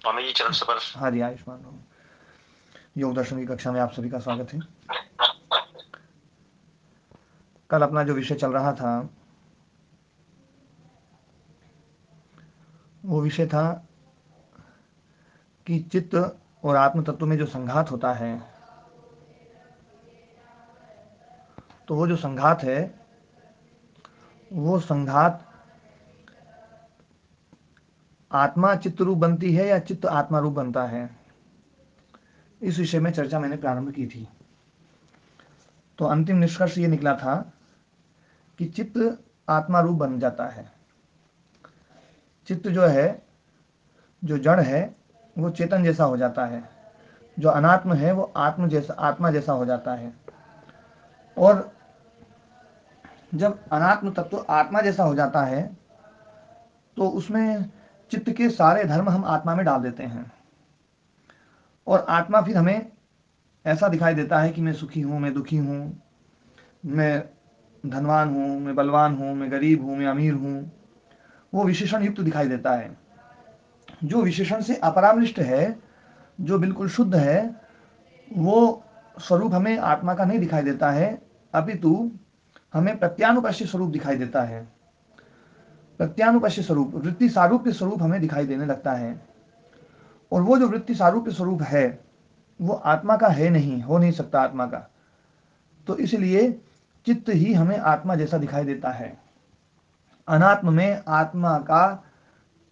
स्वामी जी चरण स्पर्श। हाँ जी, आयुष्मान हो। योग दर्शन की कक्षा में आप सभी का स्वागत है। कल अपना जो विषय चल रहा था वो विषय था कि चित्त और आत्म तत्व में जो संघात होता है, तो वो जो संघात है वो संघात आत्मा चित्त रूप बनती है या चित्त आत्मा रूप बनता है। इस विषय में चर्चा मैंने प्रारंभ की थी। तो अंतिम निष्कर्ष ये निकला था कि चित्त आत्मा रूप बन जाता है। चित्त जो है, जो जड़ है, वो चेतन जैसा हो जाता है। जो अनात्म है वो आत्मा जैसा हो जाता है। और जब अनात्म तत्व आत्मा जैसा हो जाता है तो उसमें चित्त के सारे धर्म हम आत्मा में डाल देते हैं। और आत्मा फिर हमें ऐसा दिखाई देता है कि मैं सुखी हूँ, मैं दुखी हूँ, मैं धनवान हूँ, मैं बलवान हूँ, मैं गरीब हूँ, मैं अमीर हूँ। वो विशेषण युक्त दिखाई देता है। जो विशेषण से अपरामृष्ट है, जो बिल्कुल शुद्ध है, वो स्वरूप हमें आत्मा का नहीं दिखाई देता है, अपितु हमें प्रत्यानुपश्य स्वरूप दिखाई देता है। प्रत्यानुपश्य स्वरूप, वृत्ति सारूप्य स्वरूप हमें दिखाई देने लगता है। और वो जो वृत्ति सारूप्य स्वरूप है वो आत्मा का है नहीं, हो नहीं सकता आत्मा का। तो इसलिए चित्त ही हमें आत्मा जैसा दिखाई देता है। अनात्म में आत्मा का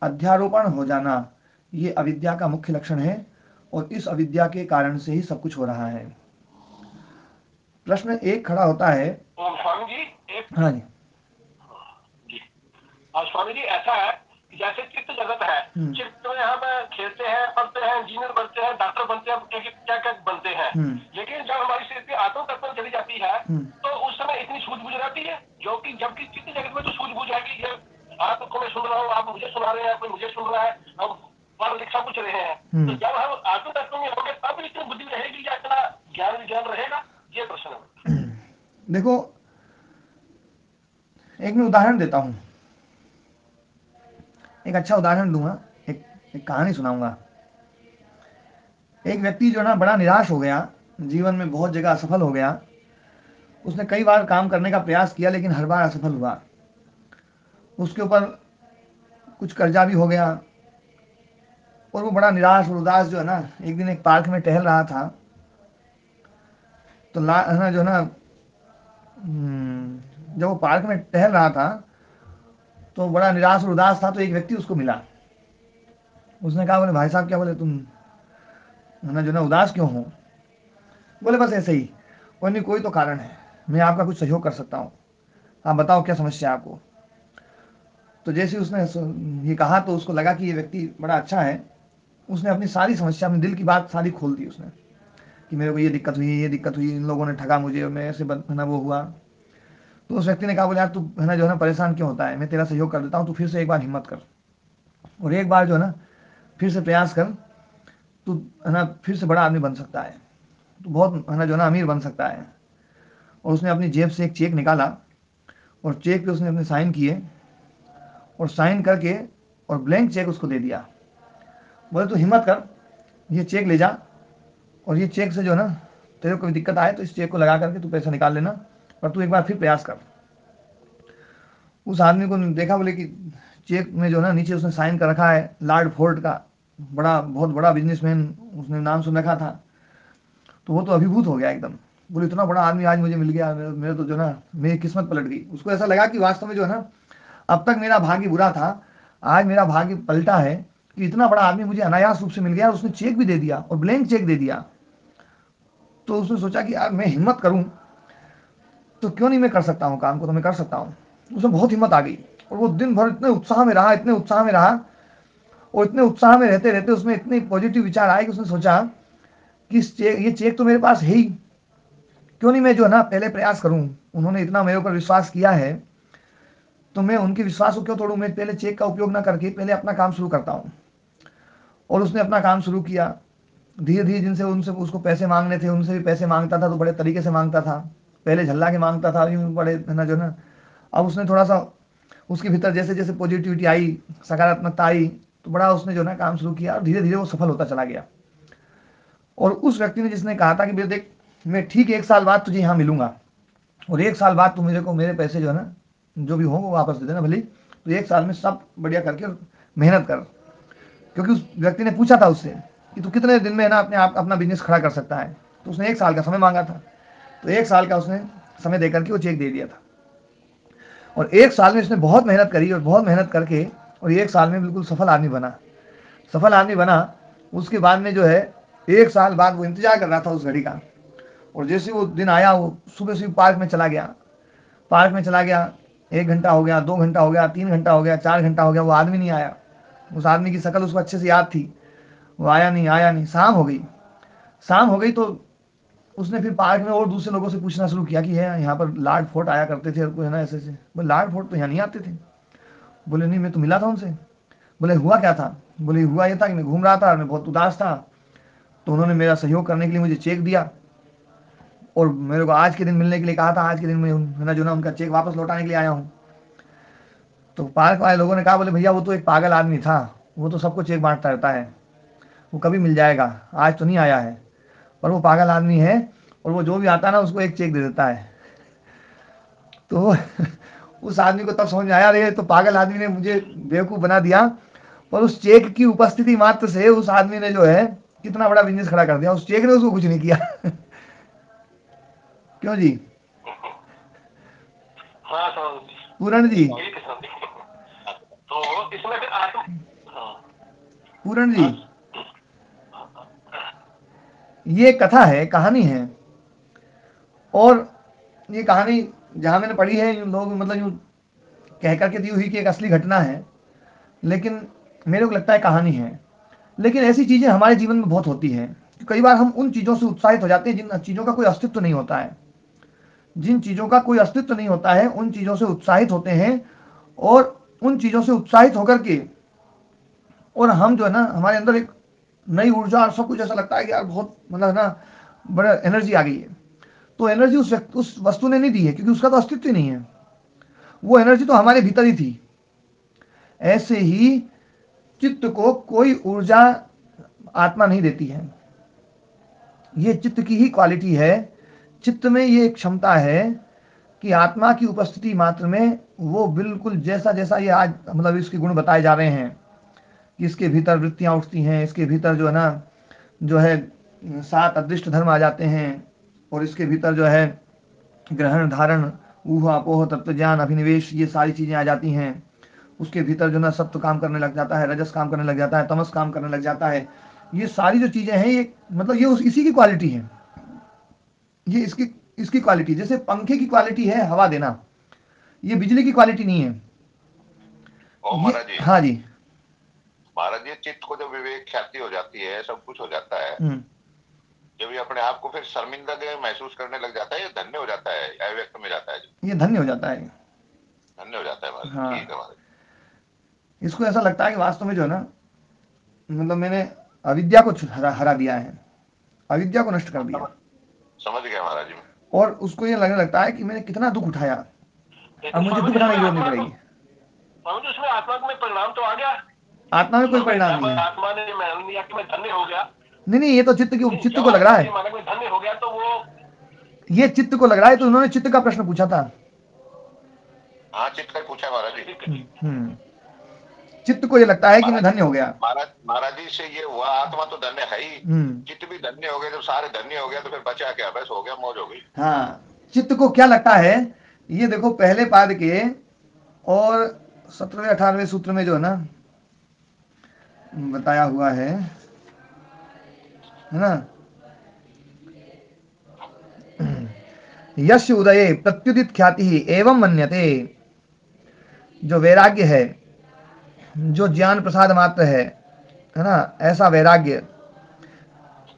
अध्यारोपण हो जाना, ये अविद्या का मुख्य लक्षण है। और इस अविद्या के कारण से ही सब कुछ हो रहा है। प्रश्न एक खड़ा होता है। स्वामी जी एक हाँ जी। जी स्वामी जी ऐसा है कि जैसे चित्त जगत है, चित्त में हम खेलते हैं, पढ़ते हैं, इंजीनियर बनते हैं, डॉक्टर बनते हैं, क्या क्या बनते हैं। लेकिन जब हमारी स्थिति आत्म तत्व चली जाती है तो उस समय इतनी सूझबूझ रहती है, जो कि जबकि चित्त जगत में तो सूझबूझ है कि ये आपको मैं सुन रहा हूँ, आप मुझे सुना रहे हैं, कोई मुझे सुन रहा है, हम पढ़ लिख सब कुछ रहे हैं। तो जब हम आत्म तत्व में होंगे तब इतनी बुद्धि रहेगी या इतना ज्ञान विज्ञान रहेगा, ये प्रश्न है। देखो, एक मैं उदाहरण देता हूं, एक अच्छा उदाहरण दूंगा, एक कहानी सुनाऊंगा। एक व्यक्ति जो ना बड़ा निराश हो गया, जीवन में बहुत जगह असफल हो गया। उसने कई बार काम करने का प्रयास किया लेकिन हर बार असफल हुआ। उसके ऊपर कुछ कर्जा भी हो गया और वो बड़ा निराश और उदास जो है ना, एक दिन एक पार्क में टहल रहा था। तो है ना, जो है ना, जब वो पार्क में टहल रहा था तो बड़ा निराश और उदास था। तो एक व्यक्ति उसको मिला। उसने कहा, बोले भाई साहब, क्या बोले तुम है ना, जो ना, उदास क्यों हो? बोले बस ऐसे ही। कोई नहीं, कोई तो कारण है, मैं आपका कुछ सहयोग कर सकता हूँ, आप बताओ क्या समस्या है आपको। तो जैसे उसने ये कहा तो उसको लगा कि ये व्यक्ति बड़ा अच्छा है। उसने अपनी सारी समस्या, अपने दिल की बात सारी खोल दी उसने, कि मेरे को ये दिक्कत हुई, ये दिक्कत हुई, इन लोगों ने ठगा मुझे और मैं ऐसे है ना वो हुआ। तो उस व्यक्ति ने कहा, बोले यार तू है ना, जो है ना, परेशान क्यों होता है, मैं तेरा सहयोग कर देता हूँ, तू फिर से एक बार हिम्मत कर और एक बार जो है ना फिर से प्रयास कर। तू है ना फिर से बड़ा आदमी बन सकता है, तू बहुत है ना, जो है ना, अमीर बन सकता है। और उसने अपनी जेब से एक चेक निकाला और चेक पे उसने अपने साइन किए और साइन करके और ब्लैंक चेक उसको दे दिया। बोले तू हिम्मत कर, ये चेक ले जा और ये चेक से जो है ना, तेरे को कोई दिक्कत आए तो इस चेक को लगा करके तू पैसा निकाल लेना और तू एक बार फिर प्रयास कर। उस आदमी को देखा, बोले कि चेक में जो है ना नीचे उसने साइन कर रखा है लॉर्ड फोर्ड का, बड़ा बहुत बड़ा बिजनेसमैन उसने नाम सुन रखा था। तो वो तो अभिभूत हो गया एकदम। बोले इतना बड़ा आदमी आज मुझे मिल गया, मेरे तो जो ना मेरी किस्मत पलट गई। उसको ऐसा लगा कि वास्तव में जो है ना, अब तक मेरा भाग्य बुरा था, आज मेरा भाग्य पलटा है कि इतना बड़ा आदमी मुझे अनायास रूप से मिल गया। उसने चेक भी दे दिया और ब्लैंक चेक दे दिया। तो उसने सोचा कि यार मैं हिम्मत करूं तो क्यों नहीं, मैं कर सकता हूं काम को, तो मैं कर सकता हूं। उसमें बहुत हिम्मत आ गई और वो दिन भर इतने उत्साह में रहा, इतने उत्साह में रहा। और इतने उत्साह में रहते रहते उसमें इतने पॉजिटिव विचार आए कि उसने सोचा कि ये चेक तो मेरे पास है ही, क्यों नहीं मैं जो है ना पहले प्रयास करूं। उन्होंने इतना मेरे ऊपर विश्वास किया है तो मैं उनके विश्वास को क्यों तोड़ूं। मैं पहले चेक का उपयोग ना करके पहले अपना काम शुरू करता हूं। और उसने अपना काम शुरू किया। धीरे धीरे जिनसे उनसे उसको पैसे मांगने थे उनसे भी पैसे मांगता था, तो बड़े तरीके से मांगता था। पहले झल्ला के मांगता था, अभी बड़े है ना, जो ना, अब उसने थोड़ा सा उसके भीतर जैसे जैसे पॉजिटिविटी आई, सकारात्मकता आई, तो बड़ा उसने जो ना काम शुरू किया और धीरे धीरे वो सफल होता चला गया। और उस व्यक्ति ने जिसने कहा था कि बेटा देख, मैं ठीक 1 साल बाद तुझे यहाँ मिलूंगा और 1 साल बाद तू मेरे को मेरे पैसे जो है ना जो भी हो वो वापस दे देना भले, तो 1 साल में सब बढ़िया करके मेहनत कर। क्योंकि उस व्यक्ति ने पूछा था उससे कि तू कितने दिन में ना अपना बिजनेस खड़ा कर सकता है, तो उसने 1 साल का समय मांगा था। तो 1 साल का उसने समय देकर के वो चेक दे दिया था। और 1 साल में उसने बहुत मेहनत करी और बहुत मेहनत करके और 1 साल में बिल्कुल सफल आदमी बना। सफल आदमी बना। उसके बाद में जो है 1 साल बाद वो इंतजार कर रहा था उस घड़ी का, और जैसे वो दिन आया वो सुबह से पार्क में चला गया। पार्क में चला गया, 1 घंटा हो गया, 2 घंटा हो गया, 3 घंटा हो गया, 4 घंटा हो गया, वो आदमी नहीं आया। उस आदमी की शक्ल उसको अच्छे से याद थी, वो आया नहीं। शाम हो गई। शाम हो गई तो उसने फिर पार्क में और दूसरे लोगों से पूछना शुरू किया कि है यहाँ पर लॉर्ड फोर्ट आया करते थे है ना ऐसे। बोले लॉर्ड फोर्ट तो यहाँ नहीं आते थे। बोले नहीं, मैं तो मिला था उनसे। बोले हुआ क्या था? बोले हुआ ये था कि मैं घूम रहा था और मैं बहुत उदास था, तो उन्होंने मेरा सहयोग करने के लिए मुझे चेक दिया और मेरे को आज के दिन मिलने के लिए कहा था। आज के दिन मैं है ना जो ना उनका चेक वापस लौटाने के लिए आया हूँ। तो पार्क वाले लोगों ने कहा बोले भैया वो तो एक पागल आदमी था, वो तो सबको चेक बांटता रहता है, वो कभी मिल जाएगा, आज तो नहीं आया है, पर वो पागल आदमी है और वो जो भी आता है ना उसको एक चेक दे देता है। तो उस आदमी को तब समझ में आया अरे तो पागल आदमी ने मुझे बेवकूफ़ बना दिया, पर उस चेक की उपस्थिति मात्र से उस आदमी ने जो है कितना बड़ा बिजनेस खड़ा कर दिया। उस चेक ने उसको कुछ नहीं किया। क्यों जी? हाँ पूरण जी, तो इसमें फिर पूरण जी, ये कथा है, कहानी है, और ये कहानी जहाँ मैंने पढ़ी है लोग मतलब यूँ कह करके दी हुई कि एक असली घटना है, लेकिन मेरे को लगता है कहानी है। लेकिन ऐसी चीज़ें हमारे जीवन में बहुत होती हैं कि कई बार हम उन चीज़ों से उत्साहित हो जाते हैं जिन चीज़ों का कोई अस्तित्व नहीं होता है। जिन चीज़ों का कोई अस्तित्व नहीं होता है उन चीज़ों से उत्साहित होते हैं, और उन चीज़ों से उत्साहित होकर के और हम जो है ना हमारे अंदर एक नई ऊर्जा और सब कुछ ऐसा लगता है कि यार बहुत मतलब ना बड़ा एनर्जी आ गई है। तो एनर्जी उस वस्तु ने नहीं दी है क्योंकि उसका तो अस्तित्व ही नहीं है। वो एनर्जी तो हमारे भीतर ही थी। ऐसे ही चित्त को कोई ऊर्जा आत्मा नहीं देती है, ये चित्त की ही क्वालिटी है। चित्त में ये एक क्षमता है कि आत्मा की उपस्थिति मात्र में वो बिल्कुल जैसा जैसा ये आज मतलब इसके गुण बताए जा रहे हैं कि इसके भीतर वृत्तियां उठती हैं, इसके भीतर जो है ना जो है 7 अदृष्ट धर्म आ जाते हैं, और इसके भीतर जो है ग्रहण धारण ऊहा अपोह तत्व ज्ञान अभिनिवेश ये सारी चीज़ें आ जाती हैं। उसके भीतर जो ना सत्व काम करने लग जाता है, रजस काम करने लग जाता है, तमस काम करने लग जाता है। ये सारी जो चीज़ें हैं ये मतलब ये इसी की क्वालिटी है। ये इसकी क्वालिटी, जैसे पंखे की क्वालिटी है हवा देना, ये बिजली की क्वालिटी नहीं है। महाराज जी, हाँ जी महाराज जी, चित्त को जब विवेक ख्याति हो जाती है, सब कुछ हो जाता है, जब ये अपने आप को फिर शर्मिंदा महसूस करने लग जाता है, ये धन्य हो जाता है, अव्यक्त में जाता है, ये धन्य हो जाता है, धन्य हो जाता है महाराज। हाँ। ठीक है महाराज। इसको ऐसा लगता है कि वास्तव में जो है ना मतलब मैंने अविद्या को हरा दिया है, अविद्या को नष्ट कर दिया। समझ गया महाराज जी। और उसको ये लगने लगता है कि मैंने कितना दुख उठाया, अब मुझे दुख उठाने की जरूरत नहीं पड़ेगी। उसमें आत्मा में परिणाम तो आ गया, आत्मा में कोई परिणाम नहीं है। आत्मा ने मान लिया कि मैं धन्य हो गया। नहीं, ये तो चित्त को लग रहा है, धन्य हो गया तो वो ये चित्त को लग रहा है। तो उन्होंने चित्त का प्रश्न पूछा था। हाँ, चित्त का पूछा महाराज जी। चित्त को ये लगता है कि मैं धन्य हो गया। महाराज जी से ये हुआ, आत्मा तो धन्य है ही, चित्त भी धन्य हो गया। जब सारे धन्य हो गया तो फिर बचा क्या, बस हो गया, मौज हो गई। हाँ, चित्त को क्या लगता है, ये देखो पहले पाद के और 17वें 18वें सूत्र में जो है ना बताया हुआ है ना, यश उदये प्रत्युदित ख्याति एवं मन्यते, जो वैराग्य है, जो ज्ञान प्रसाद मात्र है ना, ऐसा वैराग्य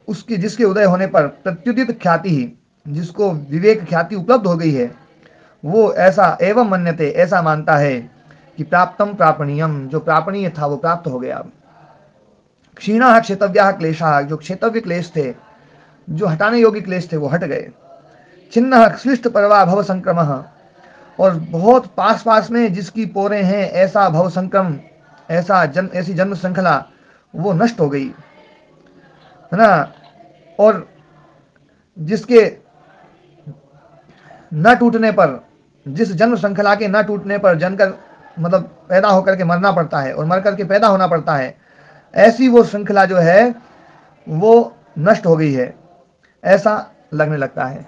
उसके जिसके उदय होने पर प्रत्युदित ख्याति, जिसको विवेक ख्याति उपलब्ध हो गई है, वो ऐसा एवं मन्यते ऐसा मानता है कि प्राप्तम प्रापणीयम, जो प्रापणीय था वो प्राप्त हो गया। क्षीणा क्षेतव्या क्लेशा, जो क्षेतव्य क्लेश थे, जो हटाने योग्य क्लेश थे वो हट गए। छिन्न श्लिष्ट परवा भव संक्रम, और बहुत पास पास में जिसकी पोरें हैं ऐसा भव संक्रम ऐसी जन्म श्रृंखला वो नष्ट हो गई, है ना। और जिसके न टूटने पर, जिस जन्म श्रृंखला के न टूटने पर जनकर मतलब पैदा होकर के मरना पड़ता है और मर करके पैदा होना पड़ता है, ऐसी वो श्रृंखला जो है वो नष्ट हो गई है, ऐसा लगने लगता है।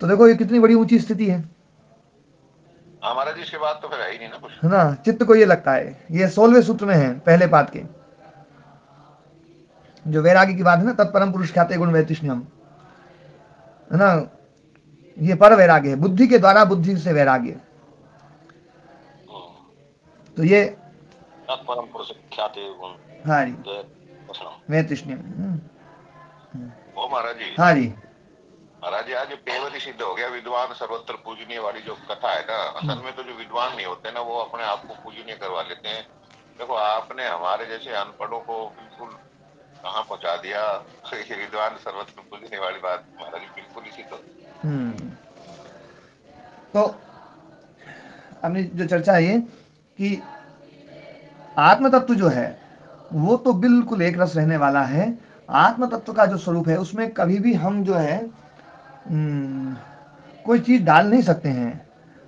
तो देखो ये कितनी बड़ी ऊंची स्थिति है। हमारा जी इसके बाद तो फिर है ही नहीं ना कुछ, है ना। चित्त को ये लगता है, ये 16वें सूत्र में है, पहले पाद के जो वैराग्य की बात है ना, तत्परम पुरुष ख्याते गुण वैतृष्ण्यम, है ना। ये पर वैराग्य है, बुद्धि के द्वारा बुद्धि से वैराग्य। तो ये तत्परम पुरुष ख्याते गुण, हाँ जी, वैतृष्ण्यम। ओ महाराज जी, हाँ जी महाराज जी, आज पेवरी सिद्ध हो गया, विद्वान सर्वत्र पूजनीय वाली जो कथा है ना, असल में तो जो विद्वान नहीं होते ना वो अपने आप को पूजनीय करवा लेते हैं। देखो आपने हमारे जैसे अनपढ़ों को बिल्कुल कहाँ पहुंचा दिया। ये विद्वान सर्वत्र पूजनीय वाली बात महाराज जी बिल्कुल इसी तो हमने जो चर्चा है ये कि आत्म तत्व जो है वो तो बिल्कुल एक रस रहने वाला है। आत्म तत्व का जो स्वरूप है उसमें कभी भी हम जो है कोई चीज डाल नहीं सकते हैं।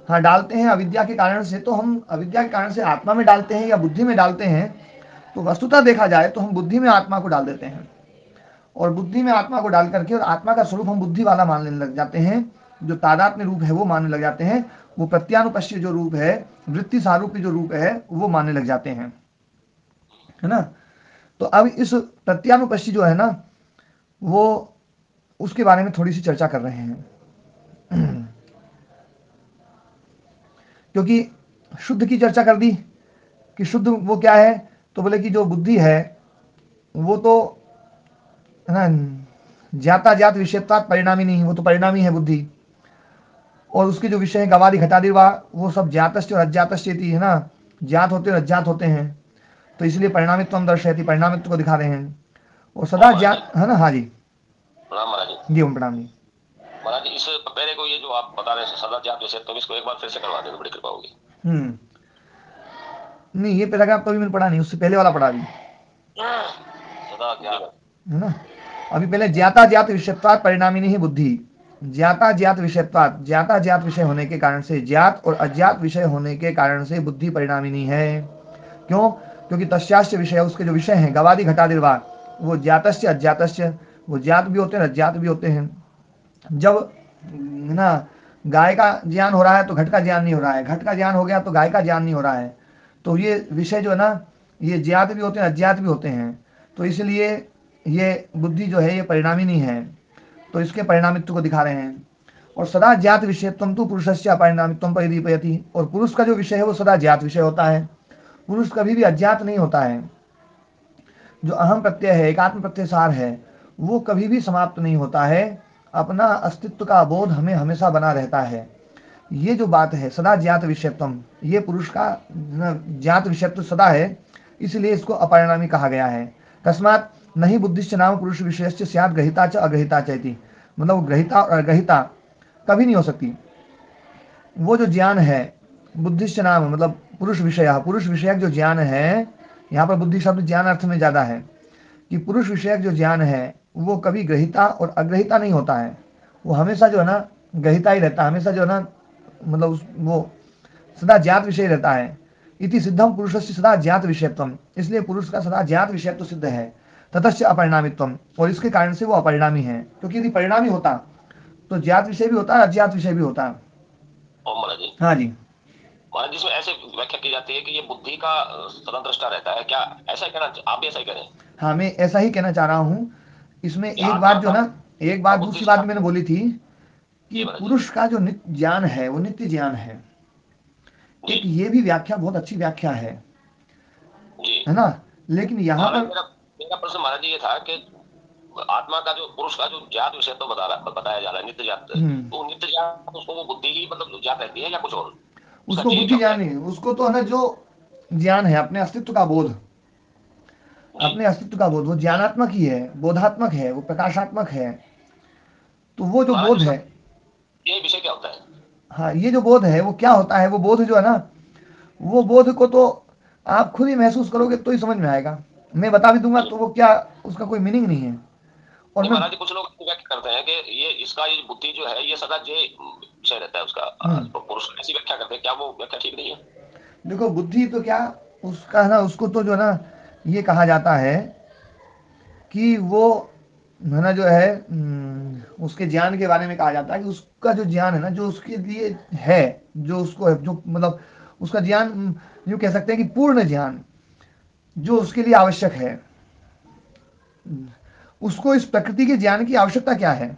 हाँ डालते हैं अविद्या के कारण से, तो हम अविद्या के कारण से आत्मा में डालते हैं या बुद्धि में डालते हैं। तो वस्तुतः देखा जाए तो हम बुद्धि में आत्मा को डाल देते हैं, और बुद्धि में आत्मा को डाल करके और आत्मा का स्वरूप हम बुद्धि वाला मानने लग जाते हैं, जो तादात्म्य रूप है वो मानने लग जाते हैं। वो प्रत्यानुपश्य जो रूप है, वृत्ति सारूप्य जो रूप है वो मानने लग जाते हैं, है ना। तो अब इस प्रत्यानुपश्य जो है ना वो उसके बारे में थोड़ी सी चर्चा कर रहे हैं। क्योंकि शुद्ध की चर्चा कर दी कि शुद्ध वो क्या है, तो बोले कि जो बुद्धि है वो तो है ना ज्ञाता ज्ञात विषयत्वात् परिणामी नहीं, वो तो परिणामी है बुद्धि। और उसके जो विषय है गवादि घटादि वो सब ज्ञातश्च और अज्ञातश्च है ना, ज्ञात होते और अज्ञात होते हैं, तो इसलिए परिणामित्व दर्शयति, परिणामित्व को दिखा रहे हैं। और सदा ज्ञात है ना। हाँ जी जी ओम प्रणाम जी महाराज जी। इस पहले को ये जो आप बता रहे हैं सदा ज्ञात विषय, तो इसको एक बार फिर से करवा दें तो बड़ी कृपा होगी। नहीं ये पैराग्राफ तो अभी मैंने पढ़ा नहीं, उससे पहले वाला पढ़ा अभी, सदा ज्ञात है ना। अभी पहले ज्ञाता ज्ञात विषयत्वात् परिणामिनी ही बुद्धि, ज्ञाता ज्ञात विषयत्वात्, ज्ञाता ज्ञात विषय होने के कारण से, ज्ञात और अज्ञात विषय होने के कारण से बुद्धि परिणामिनी है। क्यों? क्योंकि तस्याश्च विषय, उसके जो विषय हैं गवादि घटादिर्वा, वो ज्ञातश्च अज्ञातश्च, वो ज्ञात भी होते हैं अज्ञात भी होते हैं। जब ना गाय का ज्ञान हो रहा है तो घट का ज्ञान नहीं हो रहा है, घट का ज्ञान हो गया तो गाय का ज्ञान नहीं हो रहा है। तो ये विषय जो है ना ये ज्ञात भी होते हैं अज्ञात भी होते हैं, तो इसलिए ये बुद्धि जो है ये परिणामी नहीं है, तो इसके परिणामित्व को दिखा रहे हैं। और सदा ज्ञात विषयत्वं तु पुरुषस्य अपरिणामित्वं परिदीपयति, और पुरुष का जो विषय है वो सदा ज्ञात विषय होता है, पुरुष कभी भी अज्ञात नहीं होता है। जो अहम प्रत्यय है, एकात्म प्रत्यय सार है, वो कभी भी समाप्त नहीं होता है, अपना अस्तित्व का बोध हमें हमेशा बना रहता है। ये जो बात है सदा ज्ञात विषयत्वम, ये पुरुष का ज्ञात विषयत्व सदा है, इसलिए इसको अपरिणामी कहा गया है। तस्मात् नहीं बुद्धिश्च नाम पुरुष विषयश्च स्यात् ग्रहिता च अग्रहिता च इति, मतलब ग्रहिता और अग्रहिता कभी नहीं हो सकती। वो जो ज्ञान है बुद्धिश्च नाम मतलब पुरुष विषय, पुरुष विषयक जो ज्ञान है, यहाँ पर बुद्धि शब्द ज्ञान अर्थ में ज़्यादा है, कि पुरुष विषयक जो ज्ञान है वो कभी ग्रहिता और अग्रहिता नहीं होता है, वो हमेशा जो है ना ग्रहिता ही रहता है, हमेशा जो है ना मतलब वो सदा ज्ञात विषय रहता है। इति सिद्धम पुरुषस्य सदा ज्ञात विषयत्वम, इसलिए पुरुष का सदा ज्ञात विषयत्व सिद्ध है। ततश्च अपरिणामित्वम, और इसके कारण से वो अपरिणामी है, क्योंकि यदि परिणामी होता तो ज्ञात विषय भी होता अज्ञात विषय भी होता। हाँ जी महाराज, जिसमें ऐसे व्याख्या की जाती है कि ये बुद्धि का स्वतंत्र रहता है, क्या ऐसा कहना आप भी ऐसा ही कह रहे हैं? हाँ मैं ऐसा ही कहना चाह रहा हूँ। इसमें एक बात जो ना, एक बात दूसरी बात मैंने बोली थी कि पुरुष का जो नित्य ज्ञान है वो नित्य ज्ञान है। एक ये भी व्याख्या बहुत अच्छी व्याख्या है ना, लेकिन यहाँ पर मेरा प्रश्न महाराज जी ये था कि आत्मा का जो पुरुष का जो ज्ञात विषय तो बताया जा रहा है नित्य ज्ञात, तो नित्य ज्ञात उसको वो बुद्धि ही मतलब ज्ञात रहती है या कुछ और? उसको बुद्धि ज्ञान नहीं, उसको तो है ना जो ज्ञान है अपने अस्तित्व का बोध, अपने अस्तित्व का बोध, वो ज्ञानात्मक ही है, बोधात्मक है, वो प्रकाशात्मक है। तो वो जो बोध है, ये विषय क्या होता है? हाँ ये जो बोध है वो क्या होता है, वो बोध जो है ना, वो बोध को तो आप खुद ही महसूस करोगे तो ही समझ में आएगा। मैं बता भी दूंगा तो वो क्या, उसका कोई मीनिंग नहीं है। और मैं महाराज कुछ लोग व्याख्या करते हैं कि ये इसका ये बुद्धि जो है ये सदा जे विषय रहता है उसका, तो पुरुष ऐसी व्याख्या करते हैं, क्या वो व्याख्या ठीक नहीं है? देखो बुद्धि तो क्या, उसका है ना, उसको तो जो है ना ये कहा जाता है कि वो है ना जो है उसके ज्ञान के बारे में कहा जाता है कि उसका जो ज्ञान है ना, जो उसके लिए है, जो उसको है, जो मतलब उसका ज्ञान, यूँ कह सकते हैं कि पूर्ण ज्ञान जो उसके लिए आवश्यक है, उसको इस प्रकृति के ज्ञान की आवश्यकता क्या है?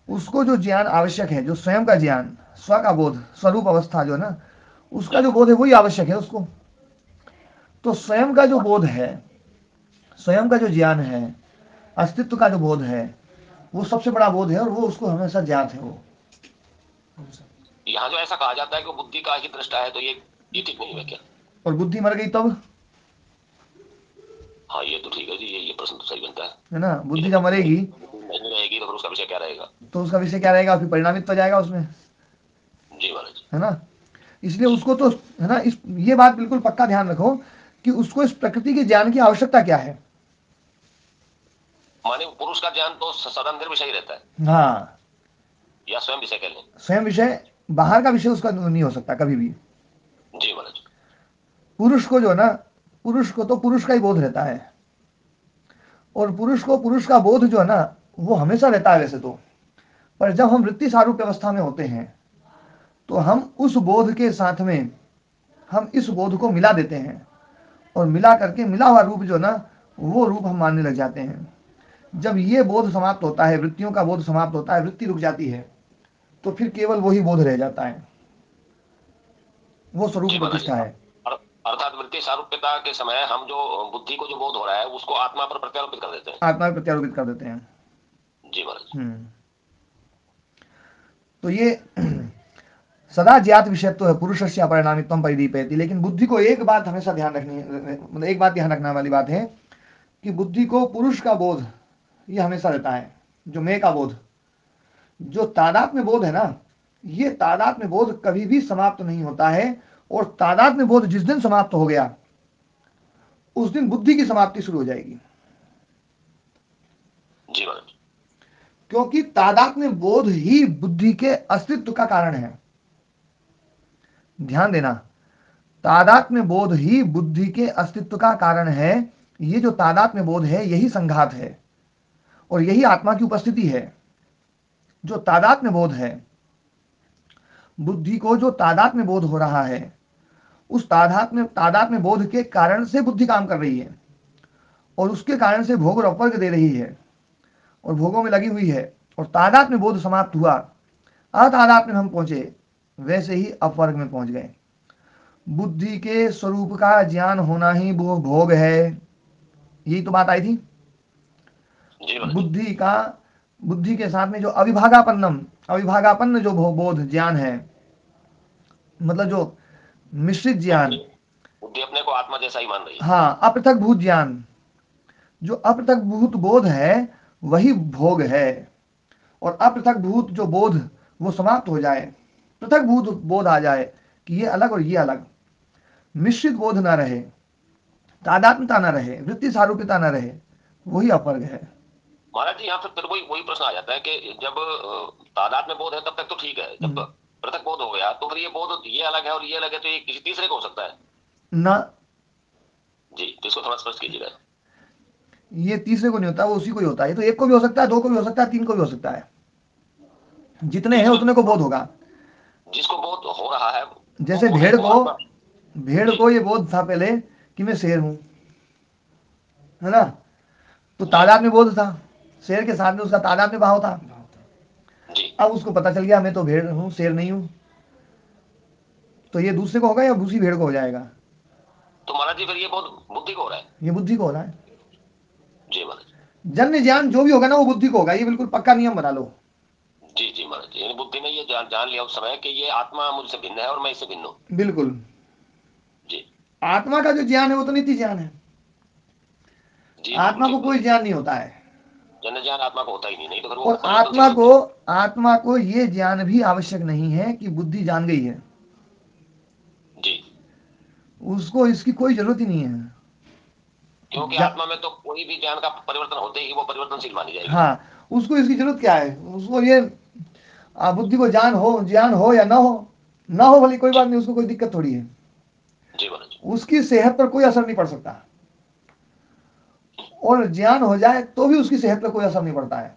उसको जो ज्ञान आवश्यक है, जो स्वयं का ज्ञान, स्व का बोध, स्वरूप अवस्था जो है ना, उसका जो बोध है वही आवश्यक है उसको। तो स्वयं का जो बोध है, स्वयं का जो ज्ञान है, अस्तित्व का जो बोध है, वो सबसे बड़ा बोध है और वो उसको हमेशा ज्ञात है वो। यहाँ जो ऐसा कहा जाता है कि बुद्धि का ही दृष्टा है, तो ये ठीक नहीं है क्या? और बुद्धि मर गई तब? हाँ ये तो ठीक है जी, ये प्रश्न तो सही बनता है ना, बुद्धि जब मरेगी नहीं रहेगी तो फिर उसका विषय क्या रहेगा? तो उसका विषय क्या रहेगा? फिर परिणामित तो जाएगा उसमें, जी महाराज। है ना। इसलिए उसको तो है ना, इस ये बात बिल्कुल पक्का ध्यान रखो कि उसको इस प्रकृति के ज्ञान की आवश्यकता क्या है। माने पुरुष का ज्ञान तो सदा निर्विषय रहता है, हाँ, या स्वयं विषय कह लें। स्वयं विषय, बाहर का विषय उसका नहीं हो सकता कभी भी। जी महाराज। पुरुष को जो है ना, पुरुष को तो पुरुष का ही बोध रहता है, और पुरुष को पुरुष का बोध जो है ना वो हमेशा रहता है वैसे तो। पर जब हम वृत्ति सारूप्य अवस्था में होते हैं तो हम उस बोध के साथ में हम इस बोध को मिला देते हैं, और मिला करके मिला हुआ रूप जो ना वो रूप हम मानने लग जाते हैं। जब ये बोध समाप्त होता है, वृत्तियों का बोध समाप्त होता है, वृत्ति रुक जाती है, तो फिर केवल वही बोध रह जाता है, वो स्वरूप जी महाराज। प्रतिष्ठा है। अर्थात वृत्ति सारूप्यता के समय हम जो बुद्धि को जो बोध हो रहा है उसको आत्मा पर प्रत्यारोपित कर देते हैं। आत्मा में प्रत्यारोपित कर देते हैं। जी महाराज। तो ये सदा ज्ञात विषयत्व है पुरुषस्य अपरिणामित्वम परिदीपयति। लेकिन बुद्धि को एक बात हमेशा ध्यान रखनी, मतलब एक बात ध्यान रखने वाली बात है कि बुद्धि को पुरुष का बोध ये हमेशा रहता है, जो मैं का बोध, जो तादात्म्य बोध है ना, ये तादात्म्य बोध कभी भी समाप्त नहीं होता है। और तादात्म्य बोध जिस दिन समाप्त हो गया उस दिन बुद्धि की समाप्ति शुरू हो जाएगी। जी महाराज। क्योंकि तादात्म्य बोध ही बुद्धि के अस्तित्व का कारण है। ध्यान देना, तादात्म्य बोध ही बुद्धि के अस्तित्व का कारण है। ये जो तादात्म्य बोध है यही संघात है और यही आत्मा की उपस्थिति है। जो तादात्म्य बोध है, बुद्धि को जो तादात्म्य बोध हो रहा है, उस तादात्म्य बोध के कारण से बुद्धि काम कर रही है और उसके कारण से भोग और अपवर्ग दे रही है और भोगों में लगी हुई है। और तादात्म्य बोध समाप्त हुआ, अतादात्म्य में हम पहुंचे, वैसे ही अपवर्ग में पहुंच गए। बुद्धि के स्वरूप का ज्ञान होना ही वो भोग है, यही तो बात आई थी। बुद्धि के साथ में जो अविभागापन्न जो बोध ज्ञान है, मतलब जो मिश्रित ज्ञान, बुद्धि अपने को आत्मा जैसा ही मान रही है। हाँ, अपृथक भूत ज्ञान, जो अपृथक भूत बोध है वही भोग है। और अपृथक भूत जो बोध वो समाप्त हो जाए, पृथक भूत बोध आ जाए कि ये अलग और ये अलग, मिश्रित बोध ना रहे, तादात्म्यता ना रहे, वृत्ति सारूप्यता ना रहे, वही अपवर्ग है। महाराज जी यहाँ फिर वही प्रश्न आ जाता है कि जब तादात्म्य बोध है तब तक तो ठीक है, जब पृथक बोध हो गया तो फिर ये बोध ये अलग है और ये अलग है, तो ये किसी तीसरे को हो सकता है ना जी, तो इसको थोड़ा स्पष्ट कीजिएगा। ये तीसरे को नहीं होता, वो उसी को ही होता है। ये तो एक को भी हो सकता है, दो को भी हो सकता है, तीन को भी हो सकता है। जितने हैं उतने को बोध होगा। जिसको बोध हो रहा है, जैसे भेड़ को ये बोध था पहले कि मैं शेर हूं, है ना, तो तादात्म्य बोध था, शेर के साथ में उसका तादात्म्य भाव था। अब उसको पता चल गया मैं तो भेड़ हूं, शेर नहीं हूं, तो ये दूसरे को होगा या दूसरी भेड़ को हो जाएगा? तो महाराज जी फिर ये बोध बुद्धि को हो रहा है। ये बुद्धि को हो रहा है। जी महाराज। जन्य ज्ञान जो भी होगा ना वो बुद्धि को होगा, ये बिल्कुल पक्का नियम बना लो। जी जी महाराज जी, बुद्धि ने ये जान लिया उस समय कि ये आत्मा मुझसे भिन्न है और मैं इससे भिन्न हूं। बिल्कुल जी। आत्मा का जो ज्ञान है वो तो नित्य ज्ञान है, आत्मा को कोई ज्ञान नहीं होता है। जन्य ज्ञान आत्मा को होता ही नहीं, तो फिर वो और आत्मा को ये ज्ञान भी आवश्यक नहीं है कि बुद्धि जान गई है। जी। उसको इसकी कोई जरूरत ही नहीं है, क्योंकि आत्मा में तो कोई भी ज्ञान का परिवर्तन होते ही वो परिवर्तनशील मानी जाएगी। हाँ, उसको इसकी जरूरत क्या है, उसको ये बुद्धि को ज्ञान हो या ना हो भले कोई बात नहीं, उसको कोई दिक्कत थोड़ी है। जी महाराज। उसकी सेहत पर कोई असर नहीं पड़ सकता, और ज्ञान हो जाए तो भी उसकी सेहत पर कोई असर नहीं पड़ता है।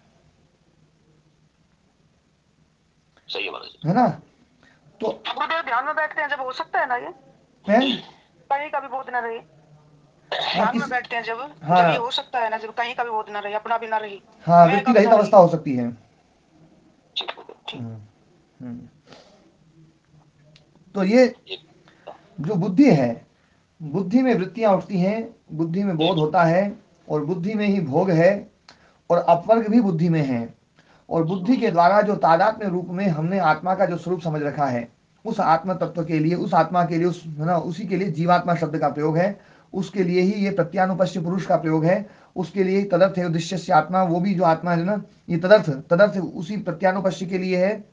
सही है महाराज, है ना। तो गुरुदेव ध्यान में बैठते हैं जब, हो सकता है ना ये कहीं का भी बोध न रहे, ध्यान में बैठते हैं जब, जब ये हो सकता है ना, जब कहीं का भी बोध न रहे, अपना भी ना रही, हाँ, वृत्ति रहित अवस्था हो सकती है। तो ये जो बुद्धि है, बुद्धि में वृत्तियां उठती हैं, बुद्धि में बोध होता है, और बुद्धि में ही भोग है, और अपवर्ग भी बुद्धि में है। और बुद्धि के द्वारा जो तादात्म्य रूप में हमने आत्मा का जो स्वरूप समझ रखा है, उस आत्मा तत्व के लिए, उस आत्मा के लिए, उस है ना, उसी के लिए जीवात्मा शब्द का प्रयोग है, उसके लिए ही ये प्रत्यानुपश्य पुरुष का प्रयोग है, उसके लिए तदर्थ है उद्देश्य से आत्मा, वो भी जो आत्मा है ना, ये तदर्थ उसी प्रत्यानुपश्य के लिए है,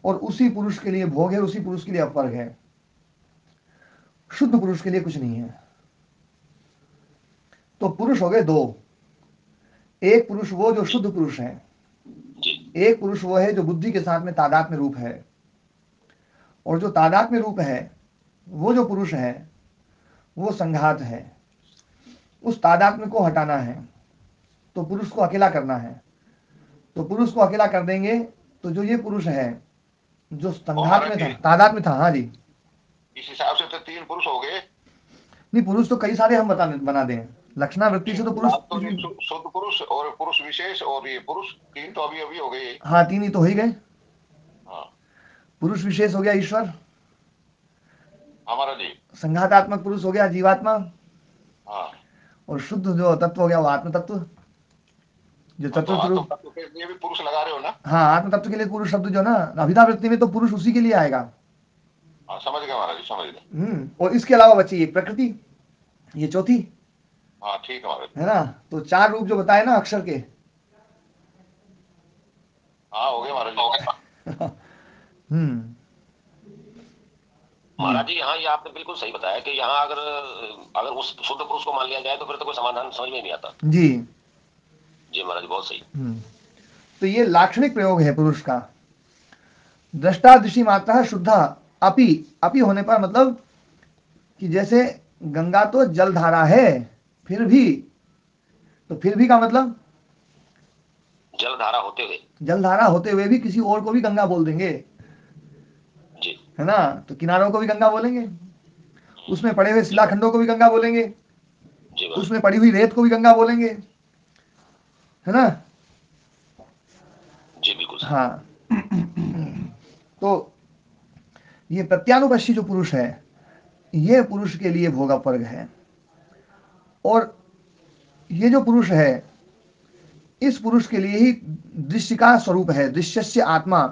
और उसी पुरुष के लिए भोग है, उसी पुरुष के लिए अपवर्ग है। शुद्ध पुरुष के लिए कुछ नहीं है। तो पुरुष हो गए दो, एक पुरुष वो जो शुद्ध पुरुष है, एक पुरुष वो है जो बुद्धि के साथ में तादात्म्य रूप है, और जो तादात्म्य रूप है वो जो पुरुष है वो संघात है। उस तादात्म्य को हटाना है तो पुरुष को अकेला करना है, तो पुरुष को अकेला कर देंगे तो जो ये पुरुष है जो संघात में था, तादात्म्य था, हाँ जी, इस हिसाब से तो 3 पुरुष हो गए। नहीं, पुरुष तो कई सारे हम बना दें, लक्षणावृत्ति से तो पुरुष तो शुद्ध पुरुष और पुरुष विशेष और ये पुरुष 3 तो अभी हो गए। हाँ, 3 ही तो हो ही गए। हाँ, पुरुष विशेष हो गया ईश्वर, हमारा जी, संघातात्मक पुरुष हो गया जीवात्मा, हाँ, और शुद्ध जो तत्व हो गया वो आत्म तत्व, जो चतुर्थ रूप। तो ये भी पुरुष लगा रहे हो ना। हाँ, आत्म तत्व के लिए पुरुष शब्द जो ना अभिधा वृत्ति में तो पुरुष उसी के लिए आएगा। हाँ, समझ गए महाराज जी, समझ गए। और इसके अलावा बची एक प्रकृति, ये चौथी। हाँ, ठीक है महाराज, है ना। तो 4 रूप जो बताए ना अक्षर के। हाँ, हो गए महाराज जी। महाराज जी यहाँ ये आपने बिल्कुल सही बताया कि यहाँ अगर उस शुद्ध पुरुष को मान लिया जाए तो फिर तो कोई समाधान समझ में नहीं आता। जी जी महाराज, बहुत सही। तो ये लाक्षणिक प्रयोग है पुरुष का। दृष्टा दृष्टि मात्रा शुद्धा अपि, अपि होने पर मतलब कि जैसे गंगा तो जलधारा है, फिर भी, तो फिर भी का मतलब जलधारा होते हुए भी किसी और को भी गंगा बोल देंगे, जी, है ना। तो किनारों को भी गंगा बोलेंगे, उसमें पड़े हुए शिलाखंडों को भी गंगा बोलेंगे, उसमें पड़ी हुई रेत को भी गंगा बोलेंगे, है ना। जी बिल्कुल। हाँ। तो ये प्रत्यानुपश्ची जो पुरुष है, ये पुरुष के लिए भोगापर्ग है। और ये जो पुरुष है, इस पुरुष के लिए ही दृश्य का स्वरूप है, दृश्यस्य आत्मा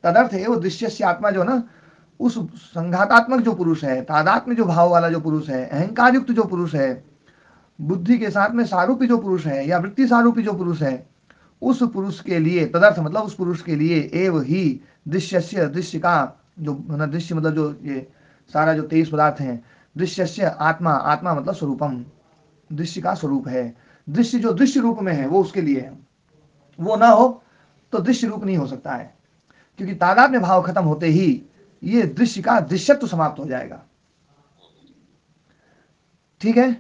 तदर्थ है। वो दृश्यस्य आत्मा जो ना, उस संघातात्मक जो पुरुष है, तादात्म्य जो भाव वाला जो पुरुष है, अहंकार युक्त जो पुरुष है, बुद्धि के साथ में सारूपी जो पुरुष है या वृत्ति सारूपी जो पुरुष है, उस पुरुष के लिए तदर्थ मतलब उस पुरुष के लिए एव ही दृश्यस्य, दृश्य का जो ना, दृश्य मतलब जो ये सारा जो 23 पदार्थ हैं, दृश्यस्य आत्मा, आत्मा मतलब स्वरूपम, दृश्य का स्वरूप है। दृश्य जो दृश्य रूप में है वो उसके लिए है, वो ना हो तो दृश्य रूप नहीं हो सकता है, क्योंकि तादात्म्य भाव खत्म होते ही ये दृश्य का दृश्यत्व समाप्त हो जाएगा। ठीक है,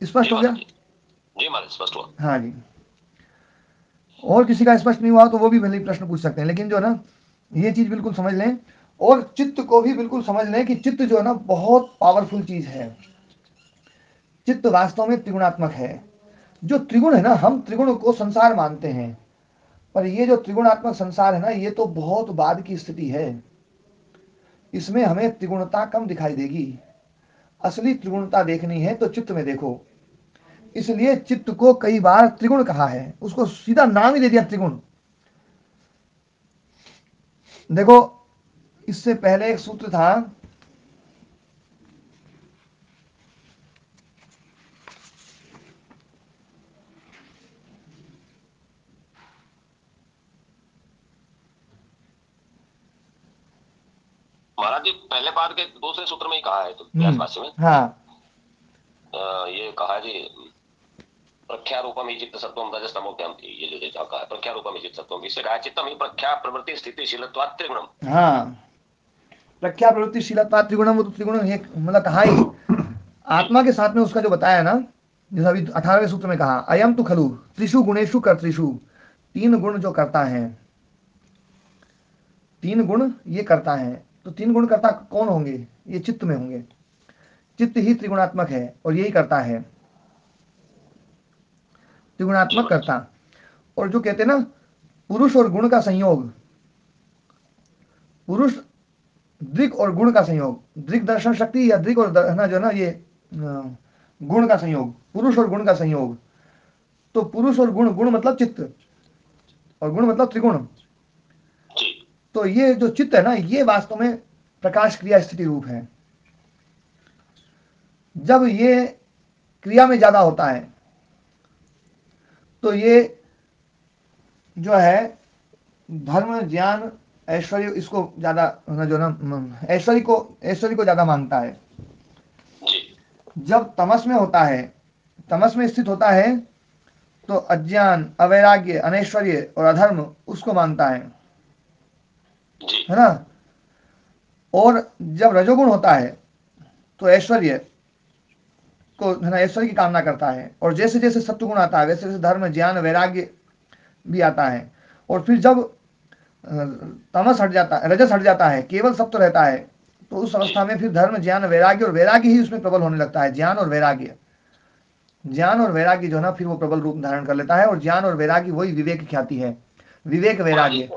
स्पष्ट हो गया। जी महाराज, स्पष्ट हुआ। हाँ जी। और किसी का स्पष्ट नहीं हुआ तो वो भी भले प्रश्न पूछ सकते हैं, लेकिन जो ना ये चीज बिल्कुल समझ लें, और चित्त को भी बिल्कुल समझ लें कि चित्त जो है ना बहुत पावरफुल चीज है। चित्त वास्तव में त्रिगुणात्मक है। जो त्रिगुण है ना, हम त्रिगुण को संसार मानते हैं, पर ये जो त्रिगुणात्मक संसार है ना, ये तो बहुत बाद की स्थिति है। इसमें हमें त्रिगुणता कम दिखाई देगी। असली त्रिगुणता देखनी है तो चित्त में देखो। इसलिए चित्त को कई बार त्रिगुण कहा है, उसको सीधा नाम ही दे दिया त्रिगुण। देखो, इससे पहले एक सूत्र था, महाराज जी पहले बात के दूसरे सूत्र में ही कहा है तो व्यास में, हाँ ये कहा जी प्रख्यारूपम ही चित्त सत्वम रजस तमोभ्याम, ये जो जहाँ कहा है प्रख्यारूपम ही चित्त सत्वम, इससे कहा चित्तम ही प्रख्या प्रवृत्ति स्थिति शीलत्वात् त्रिगुणम। हाँ, प्रख्या प्रवृत्ति शीलत्वात् त्रिगुणम, वो तो त्रिगुण एक मतलब कहा ही आत्मा के साथ में उसका जो बताया ना, जैसे अभी 18वें सूत्र में कहा अयम तो खलु त्रिषु गुणेषु कर्तृषु, 3 गुण जो करता है, 3 गुण ये करता है, तो 3 गुण करता कौन होंगे? ये चित्त में होंगे, चित्त ही त्रिगुणात्मक है और यही करता है, त्रिगुणात्मक करता। और जो कहते हैं ना पुरुष और गुण का संयोग, पुरुष दृक् और गुण का संयोग, दृक् दर्शन शक्ति या दृक् और ना जो ना ये गुण का संयोग, पुरुष और गुण का संयोग, तो पुरुष और गुण, गुण मतलब चित्त और गुण मतलब त्रिगुण, तो ये जो चित्त है ना ये वास्तव में प्रकाश क्रिया स्थिति रूप है। जब ये क्रिया में ज्यादा होता है तो ये जो है धर्म ज्ञान ऐश्वर्य इसको ज्यादा जो ना ऐश्वर्य को ज्यादा मांगता है। जब तमस में होता है, तमस में स्थित होता है तो अज्ञान अवैराग्य अनैश्वर्य और अधर्म उसको मांगता है ना। और जब रजोगुण होता है तो ऐश्वर्य को है ना ऐश्वर्य की कामना करता है, और जैसे जैसे सत्वगुण आता है वैसे वैसे धर्म ज्ञान वैराग्य भी आता है। और फिर जब तमस हट जाता है, रजस हट जाता है, केवल सत्व रहता है, तो उस अवस्था में फिर धर्म ज्ञान वैराग्य, और वैराग्य ही उसमें प्रबल होने लगता है। ज्ञान और वैराग्य, ज्ञान और वैराग्य जो है ना फिर वो प्रबल रूप धारण कर लेता है, और ज्ञान और वैराग्य वही विवेक ख्याति है, विवेक वैराग्य।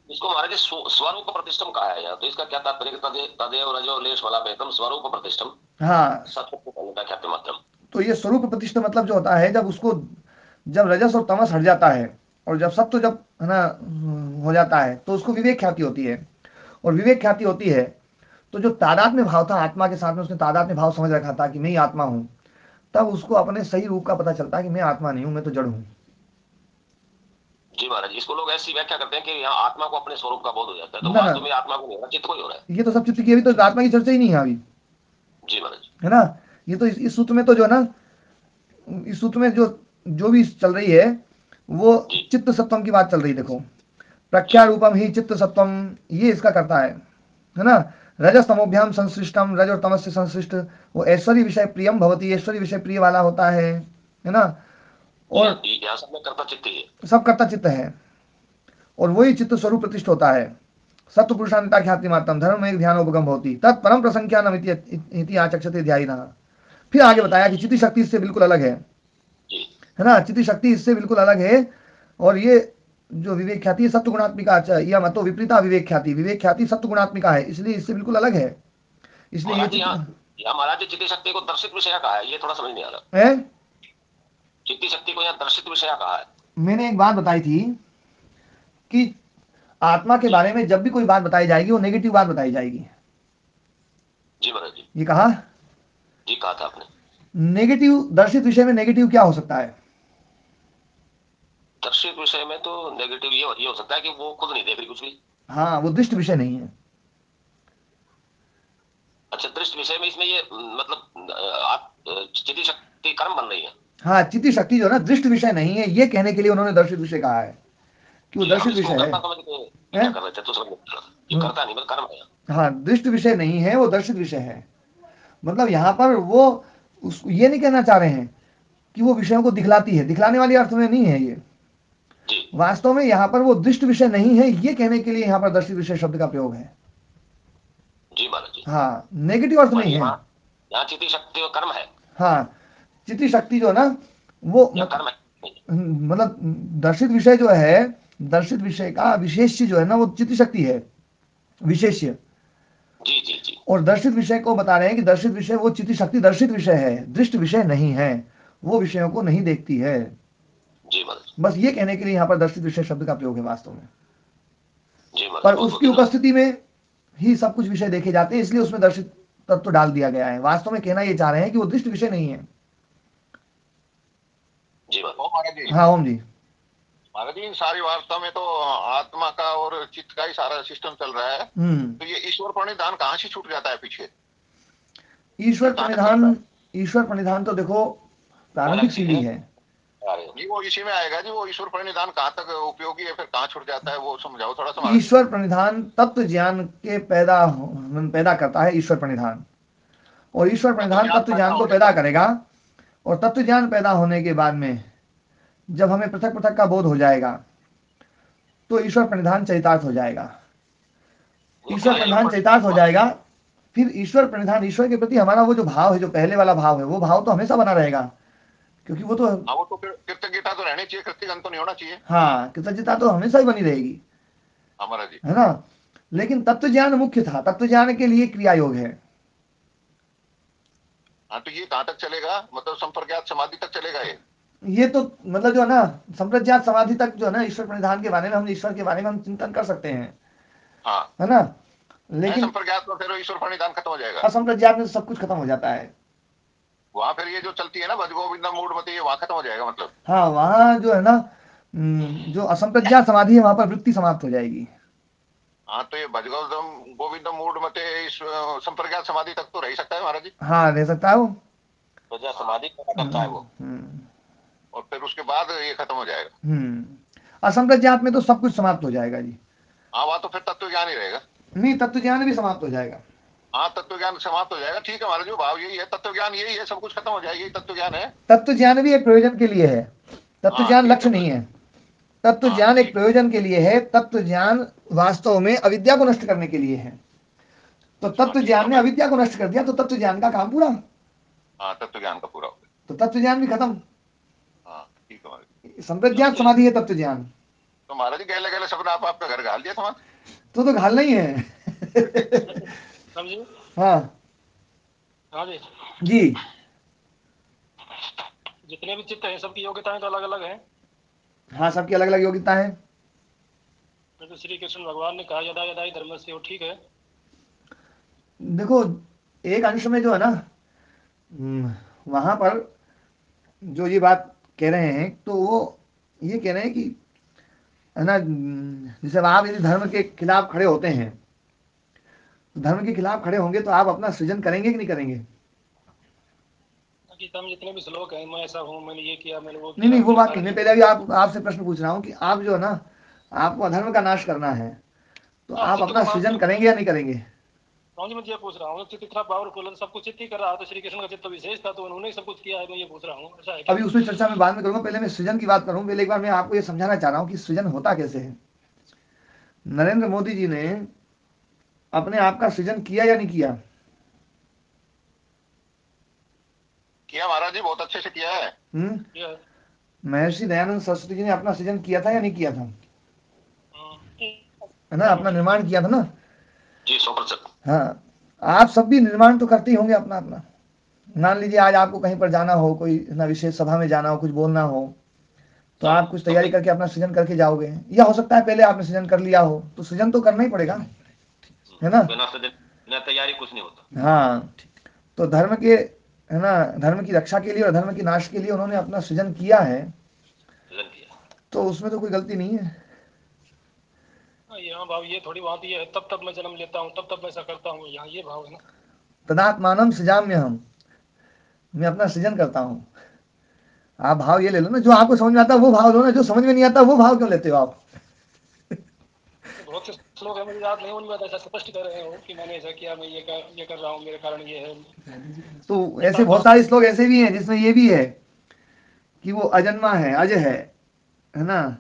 इसको महाराज स्वरूप प्रतिष्ठम कहा है यहाँ, तो इसका क्या तात्पर्य? तदेव रजो लेश वलापेतम स्वरूप प्रतिष्ठम। हाँ, तो ये स्वरूप प्रतिष्ठा मतलब जो होता है जब उसको, जब रजस और तमस हट जाता है और जब सत्व जब है ना हो जाता है तो उसको विवेक ख्याति होती है। और विवेक ख्याति होती है तो जो तादात्म्य भाव था आत्मा के साथ में, उसने तादात्म्य भाव समझ रखा था कि मैं ही आत्मा हूं, तब उसको अपने सही रूप का पता चलता है कि मैं आत्मा नहीं हूं, मैं तो जड़ हूं। जी महाराज, इसको लोग ऐसी व्याख्या करते हैं कि यहाँ आत्मा को अपने स्वरूप का बोध हो जाता है, तो वास्तव में आत्मा को नहीं हो रहा, चित्त को ही हो रहा है। ये तो सब चित्त की, अभी तो आत्मा की चर्चा ही नहीं है अभी। जी महाराज, है ना। ये तो इस सूत्र में तो जो है ना, इस सूत्र में जो भी चल रही है वो चित्त सत्वम की बात चल रही। देखो प्रख्या रूपम ही चित्त सत्वम, ये इसका करता है ना। रजस तमोभ्याम संश्लिष्टम, रज और तमस से संश्लिष्ट वो ऐश्वर्य विषय प्रियम भवती, ऐश्वर्य विषय प्रिय वाला होता है ना। और सब में कर्ता चित्त ही है, सब कर्ता चित्त है, और वही चित्त स्वरूप प्रतिष्ठ होता है। सत्व पुरुषान्ता ख्याति मात्रम धर्म एक ध्यानोपगम होती तत्परम प्रसंख्यानम इति आचक्षते ध्यायिनः। फिर आगे बताया कि चित्ती शक्ति इससे बिल्कुल अलग है ना, चित्ती शक्ति इससे बिल्कुल अलग है। और ये जो विवेक ख्याति सत्व गुणात्मिका, या मतो विपरीता विवेक ख्याति, विवेक ख्याति सत्व गुणात्मिका है, इसलिए इससे बिल्कुल अलग है। इसलिए ये महाराज चित्ती शक्ति को दर्शित विषय कहा है, ये थोड़ा समझ नहीं आ रहा है। चित्ती शक्ति को यहाँ दर्शित विषय कहा है। मैंने एक बात बताई थी कि आत्मा के बारे में जब भी कोई बात बताई जाएगी वो नेगेटिव बात बताई जाएगी। जी महाराज जी, ये कहा जी, कहा था आपने। नेगेटिव, दर्शित विषय में नेगेटिव क्या हो सकता है? दर्शित विषय में तो नेगेटिव ये हो सकता है कि वो खुद नहीं देख रही कुछ भी। हाँ, वो दृष्ट विषय नहीं है। अच्छा, दृष्ट विषय में इसमें ये मतलब चित्ती शक्ति कर्म बन रही है। हाँ, चित्ती शक्ति जो है ना दृष्ट विषय नहीं है, ये कहने के लिए उन्होंने दर्शित विषय कहा है कि वो दर्शित विषय है। करता नहीं, कर्म है। हाँ, दृष्ट विषय नहीं है, वो दर्शित विषय है। मतलब यहाँ पर वो ये नहीं कहना चाह रहे हैं कि वो विषयों को दिखलाती है, दिखलाने वाली अर्थ में नहीं है ये। वास्तव में यहाँ पर वो दृष्ट विषय नहीं है, ये कहने के लिए यहाँ पर दर्शित विषय शब्द का प्रयोग है। जी महाराज जी। हाँ, नेगेटिव अर्थ नहीं है। यहाँ चित्ती शक्ति और कर्म है। हाँ, चित्ती शक्ति जो ना वो कर्म है, मतलब दर्शित विषय जो है, दर्शित विषय का विशेष्य जो है ना वो चित्ती शक्ति है, विशेष्य। जी जी जी। और दर्शित विषय को बता रहे हैं कि दर्शित विषय वो चित्ती शक्ति दर्शित विषय है, दृष्ट विषय नहीं है, वो विषयों को नहीं देखती है। जी बस ये कहने के लिए यहाँ पर दर्शित विषय शब्द का प्रयोग है वास्तव में। जी, पर उसकी उपस्थिति में ही सब कुछ विषय देखे जाते हैं, इसलिए उसमें दर्शित तत्व डाल दिया गया है। वास्तव में कहना ये चाह रहे हैं कि वो दृष्ट विषय नहीं है। जी हाँ ओम जी। महाराज जी सारी वार्ता में तो आत्मा का और चित्त का ही सारा सिस्टम चल रहा है, तो ये ईश्वर प्रणिधान कहाँ से छूट जाता है पीछे? ईश्वर प्रणिधान तो देखो प्रारंभिक सीढ़ी है। नहीं वो इसी में आएगा जी, वो ईश्वर प्रणिधान कहाँ तक उपयोगी है, फिर कहाँ छूट जाता है, वो समझाओ थोड़ा सा। ईश्वर प्रणिधान तत्व ज्ञान के पैदा करता है ईश्वर प्रणिधान, और ईश्वर प्रणिधान तत्व ज्ञान को पैदा करेगा, और तत्व ज्ञान पैदा होने के बाद में जब हमें पृथक पृथक का बोध हो जाएगा तो ईश्वर प्रणिधान चरितार्थ हो जाएगा। ईश्वर प्रणिधान चरितार्थ हो जाएगा, फिर ईश्वर प्रणिधान, ईश्वर के प्रति हमारा वो जो भाव है, जो पहले वाला भाव है, वो भाव तो हमेशा बना रहेगा, क्योंकि वो तो कृतज्ञता तो रहनी चाहिए, कृतज्ञ तो नहीं होना चाहिए। हाँ, कृतज्ञता तो हमेशा ही बनी रहेगी हमारा जी, है ना। लेकिन तत्व ज्ञान मुख्य था, तत्व ज्ञान के लिए क्रिया योग है। हाँ, तो ये कहाँ तक चलेगा, मतलब संप्रज्ञात समाधि तक चलेगा ये तो मतलब जो है ना संप्रज्ञात समाधि तक जो है ना ईश्वर प्रणिधान के बारे में, हम ईश्वर के बारे में हम चिंतन कर सकते हैं, हाँ, है ना। लेकिन संप्रज्ञात में फिर ईश्वर प्रणिधान खत्म हो जाएगा, असंप्रज्ञात में सब कुछ खत्म हो जाता है। वहां फिर ये जो चलती है ना भज गोविंदा मूढ़मति, वहां खत्म हो जाएगा मतलब। हाँ, वहां जो है ना जो असंप्रज्ञात समाधि है वहां पर वृत्ति समाप्त हो जाएगी। हाँ, तो ये भज गोविंदम मूढ़मते संप्रज्ञात समाधि तक तो रह सकता है महाराज जी। हाँ, रह सकता है वो, तो समाधि करता है वो, और फिर उसके बाद ये खत्म हो जाएगा। असंप्रज्ञात में तो सब कुछ समाप्त हो जाएगा जी। हाँ, वहां तो फिर तत्व ज्ञान ही रहेगा। नहीं, तत्व ज्ञान भी समाप्त हो जाएगा। हाँ, तत्व ज्ञान समाप्त हो जाएगा, ठीक है महाराज जी, भाव यही है, तत्व ज्ञान यही है, सब कुछ खत्म हो जाएगी, तत्व ज्ञान है। तत्व ज्ञान भी एक प्रयोजन के लिए है, तत्व ज्ञान लक्ष्य नहीं है। तत्व ज्ञान एक प्रयोजन के लिए है, तत्व ज्ञान वास्तव में अविद्या को नष्ट करने के लिए है। तो तत्व ज्ञान ने अविद्या को नष्ट कर दिया, तो तत्व ज्ञान का काम पूरा। हाँ, तत्व ज्ञान का पूरा हो गया, तो तत्व ज्ञान भी खत्म। हाँ, ठीक है। संप्रज्ञात समाधि है तत्व ज्ञान। तो महाराज जी गहले गहले सपना आप आपका घर घाल दिया था तो घालना ही है। हाँ हाँ जी जी, जितने भी चित्त हैं सबकी योग्यताएं तो अलग अलग हैं। हाँ, सबकी अलग अलग योग्यता है। तो श्री कृष्ण भगवान ने कहा यदा यदा ही धर्म से, वो ठीक है। देखो एक अंश में जो है ना वहां पर जो ये बात कह रहे हैं, तो वो ये कह रहे हैं कि है ना, जैसे आप यदि धर्म के खिलाफ खड़े होते हैं, तो धर्म के खिलाफ खड़े होंगे तो आप अपना सृजन करेंगे कि नहीं करेंगे? हम जितने भी श्लोक हैं, मैं ऐसा हूँ, मैंने ये किया, मैंने वो नहीं, वो बात नहीं, मैं पहले अभी आपसे प्रश्न पूछ रहा हूँ कि आप जो है ना, आपको अधर्म का नाश करना है, तो आप अपना सृजन करेंगे या नहीं करेंगे? मैं ये पूछ रहा हूँ, चित्त इतना पावरफुल, सब कुछ चित्त ही कर रहा है, तो श्री कृष्ण का चित्त विशेष था, तो उन्होंने सब कुछ किया है, मैं ये पूछ रहा हूँ, ऐसा है? अभी उसमें चर्चा में बाद में करूंगा, पहले मैं सृजन की बात करूँ। पहले एक बार मैं आपको ये समझाना चाह रहा हूँ कि सृजन होता कैसे है। नरेंद्र मोदी जी ने अपने आप का सृजन किया या नहीं किया? किया महाराज जी, बहुत अच्छे से किया है। महर्षि दयानंद सरस्वती जी ने अपना सृजन किया था या नहीं किया था? है ना, अपना निर्माण किया था ना जी, 100%। हाँ, आप सब भी निर्माण तो करते ही होंगे अपना अपना। मान लीजिए आज आपको कहीं पर जाना हो, कोई ना विशेष सभा में जाना हो, कुछ बोलना हो, तो आप कुछ तैयारी करके अपना सृजन करके जाओगे, या हो सकता है पहले आपने सृजन कर लिया हो, तो सृजन तो करना ही पड़ेगा, है ना। बिना तैयारी कुछ नहीं होता। हाँ, तो धर्म के, है ना, धर्म की रक्षा के लिए और धर्म की नाश के लिए उन्होंने अपना सृजन किया है, तो उसमें तो कोई गलती नहीं है। यहाँ भाव ये थोड़ी बात ये है, तब तब मैं जन्म लेता हूँ, तब तब मैं ऐसा करता हूँ, यहाँ ये भाव है ना। तदात्मानम सृजाम्यहम्, मैं अपना सृजन करता हूँ। आप भाव ये ले लो ना, जो आपको समझ में आता है वो भाव लो ना, जो समझ में नहीं आता वो भाव क्यों लेते हो आप? बहुत से श्लोक है, मुझे याद नहीं, उनमें ऐसा स्पष्ट कर रहे हो कि मैंने ऐसा किया, मैं ये कर रहा हूँ, मेरे कारण ये है। तो ऐसे बहुत सारे श्लोक ऐसे भी हैं जिसमें ये भी है कि वो अजन्मा है, अज है ना,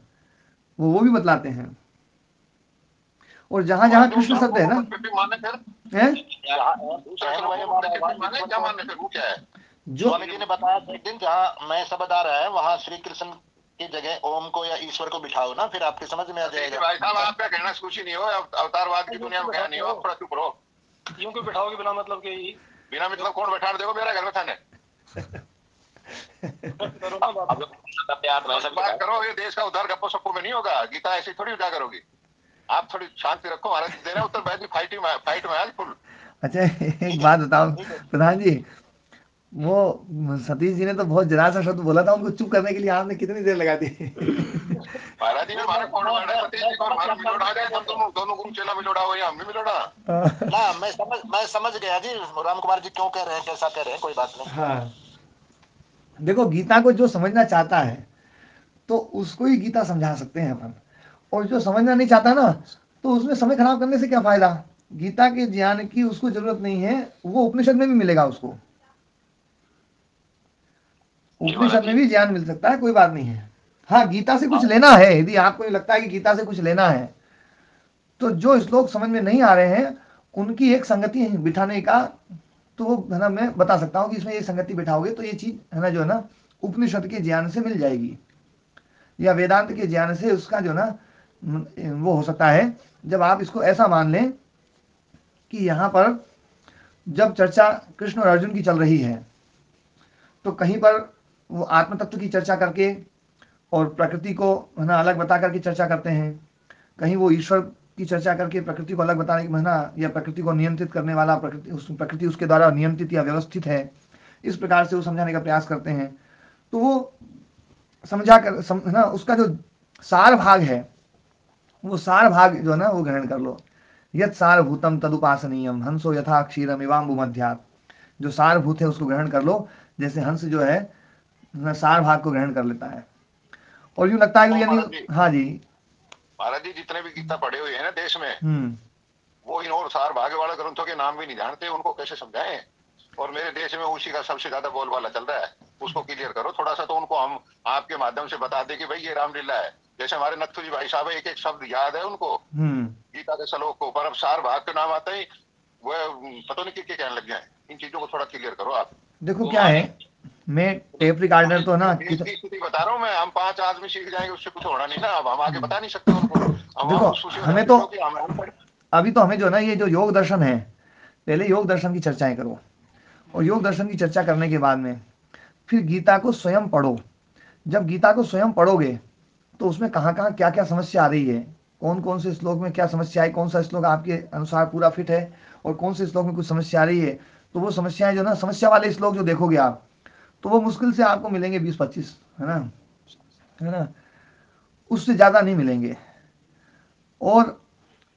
वो भी बतलाते हैं। और जहां जहां कृष्ण शब्द है ना, जो स्वामी जी ने बताया एक दिन, जहाँ मैं शब्द आ रहा है वहाँ श्री कृष्ण की जगह ओम को या ईश्वर को बिठाओ ना, फिर आपकी समझ में आ जाएगा। भाई साहब, आपका कहना कुछ ही नहीं हो, अवतारवाद की दुनिया में क्या नहीं हो, थोड़ा चुप रहो। यूं क्यों बिठाओगे बिना मतलब के? बिना मतलब कौन बैठा देखो मेरा घर में थाने। बात करो, ये देश का उद्धार गप्पो सप्पो में नहीं होगा, गीता ऐसी थोड़ी उठा करोगी। आप थोड़ी शांति रखो, महाराज दे रहे उत्तर बैठ फाइट में आज फुल। अच्छा, एक बात बताओ प्रधान जी, वो सतीश जी ने तो बहुत जरा सा शब्द बोला था, उनको चुप करने के लिए आपने कितनी देर लगा दी? महाराज जी हमारे फोन दोनों गुरु चेला मिलोड़ा हो या हम भी मिलोड़ा ना। मैं समझ गया जी राम कुमार जी क्यों कह रहे हैं, कैसा कह रहे हैं, कोई बात नहीं। हाँ देखो, गीता को जो समझना चाहता है तो उसको ही गीता समझा सकते हैं अपन, और जो समझना नहीं चाहता ना तो उसमें समय खराब करने से क्या फायदा। गीता के ज्ञान की उसको जरूरत नहीं है, वो उपनिषद में भी मिलेगा उसको, उपनिषद में भी ज्ञान मिल सकता है, कोई बात नहीं है। हाँ गीता से कुछ लेना है, यदि आपको लगता है कि गीता से कुछ लेना है तो जो श्लोक समझ में नहीं आ रहे हैं उनकी एक संगति बिठाने का, तो वो है ना मैं बता सकता हूँ कि इसमें ये संगति बिठाओगे तो ये चीज है ना जो है ना उपनिषद के ज्ञान से मिल जाएगी, या वेदांत के ज्ञान से उसका जो ना वो हो सकता है। जब आप इसको ऐसा मान लें कि यहाँ पर जब चर्चा कृष्ण और अर्जुन की चल रही है तो कहीं पर वो आत्म तत्व की चर्चा करके और प्रकृति को है ना अलग बता करके चर्चा करते हैं, कहीं वो ईश्वर की चर्चा करके प्रकृति को अलग बताने की ना, या प्रकृति को नियंत्रित करने वाला प्रकृति उसके द्वारा नियंत्रित या व्यवस्थित है, इस प्रकार से वो समझाने का प्रयास करते हैं। तो वो समझा कर ना उसका जो सार भाग है वो सार भाग जो है ना वो ग्रहण कर लो। यत् सारभूतम तदुपासनीयम हंसो यथा क्षीरम इवाम्बु मध्यात्, जो सारभूत है उसको ग्रहण कर लो, जैसे हंस जो है सार भाग को ग्रहण कर लेता है। और यूं लगता है कि यानी हाँ जी महाराज जी जितने भी गीता पढ़े हुए हैं ना देश में वो इन और सार भाग वाले ग्रंथों के नाम भी नहीं जानते, उनको कैसे समझाएं। और मेरे देश में उसी का सबसे ज्यादा बोलबाला चल रहा है, उसको क्लियर करो थोड़ा सा, तो उनको हम आपके माध्यम से बता दें कि भाई ये रामलीला है। जैसे हमारे नथु जी भाई साहब एक एक शब्द याद है उनको गीता के श्लोक को, पर अब सार भाग के नाम आते ही वह पता नहीं क्या कहने लग जाए। इन चीजों को थोड़ा क्लियर करो आप। देखो क्या है, मैं टेप रिकॉर्डर तो ना बता रहा हूँ मैं, हम 5 आदमी सीख जाएंगे उससे कुछ होना नहीं ना। अब हम आगे बता नहीं सकते उनको। देखो हमें तो अभी तो हमें जो ना ये जो योग दर्शन है, पहले योग दर्शन की चर्चाएं करो, और योग दर्शन की चर्चा करने के बाद में फिर गीता को स्वयं पढ़ो। जब गीता को स्वयं पढ़ोगे तो उसमें कहाँ कहाँ क्या क्या समस्या आ रही है, कौन कौन से श्लोक में क्या समस्या है, कौन सा श्लोक आपके अनुसार पूरा फिट है और कौन से श्लोक में कुछ समस्या आ रही है, तो वो समस्याएं जो ना समस्या वाले श्लोक जो देखोगे आप तो वो मुश्किल से आपको मिलेंगे 20-25, है ना, उससे ज्यादा नहीं मिलेंगे। और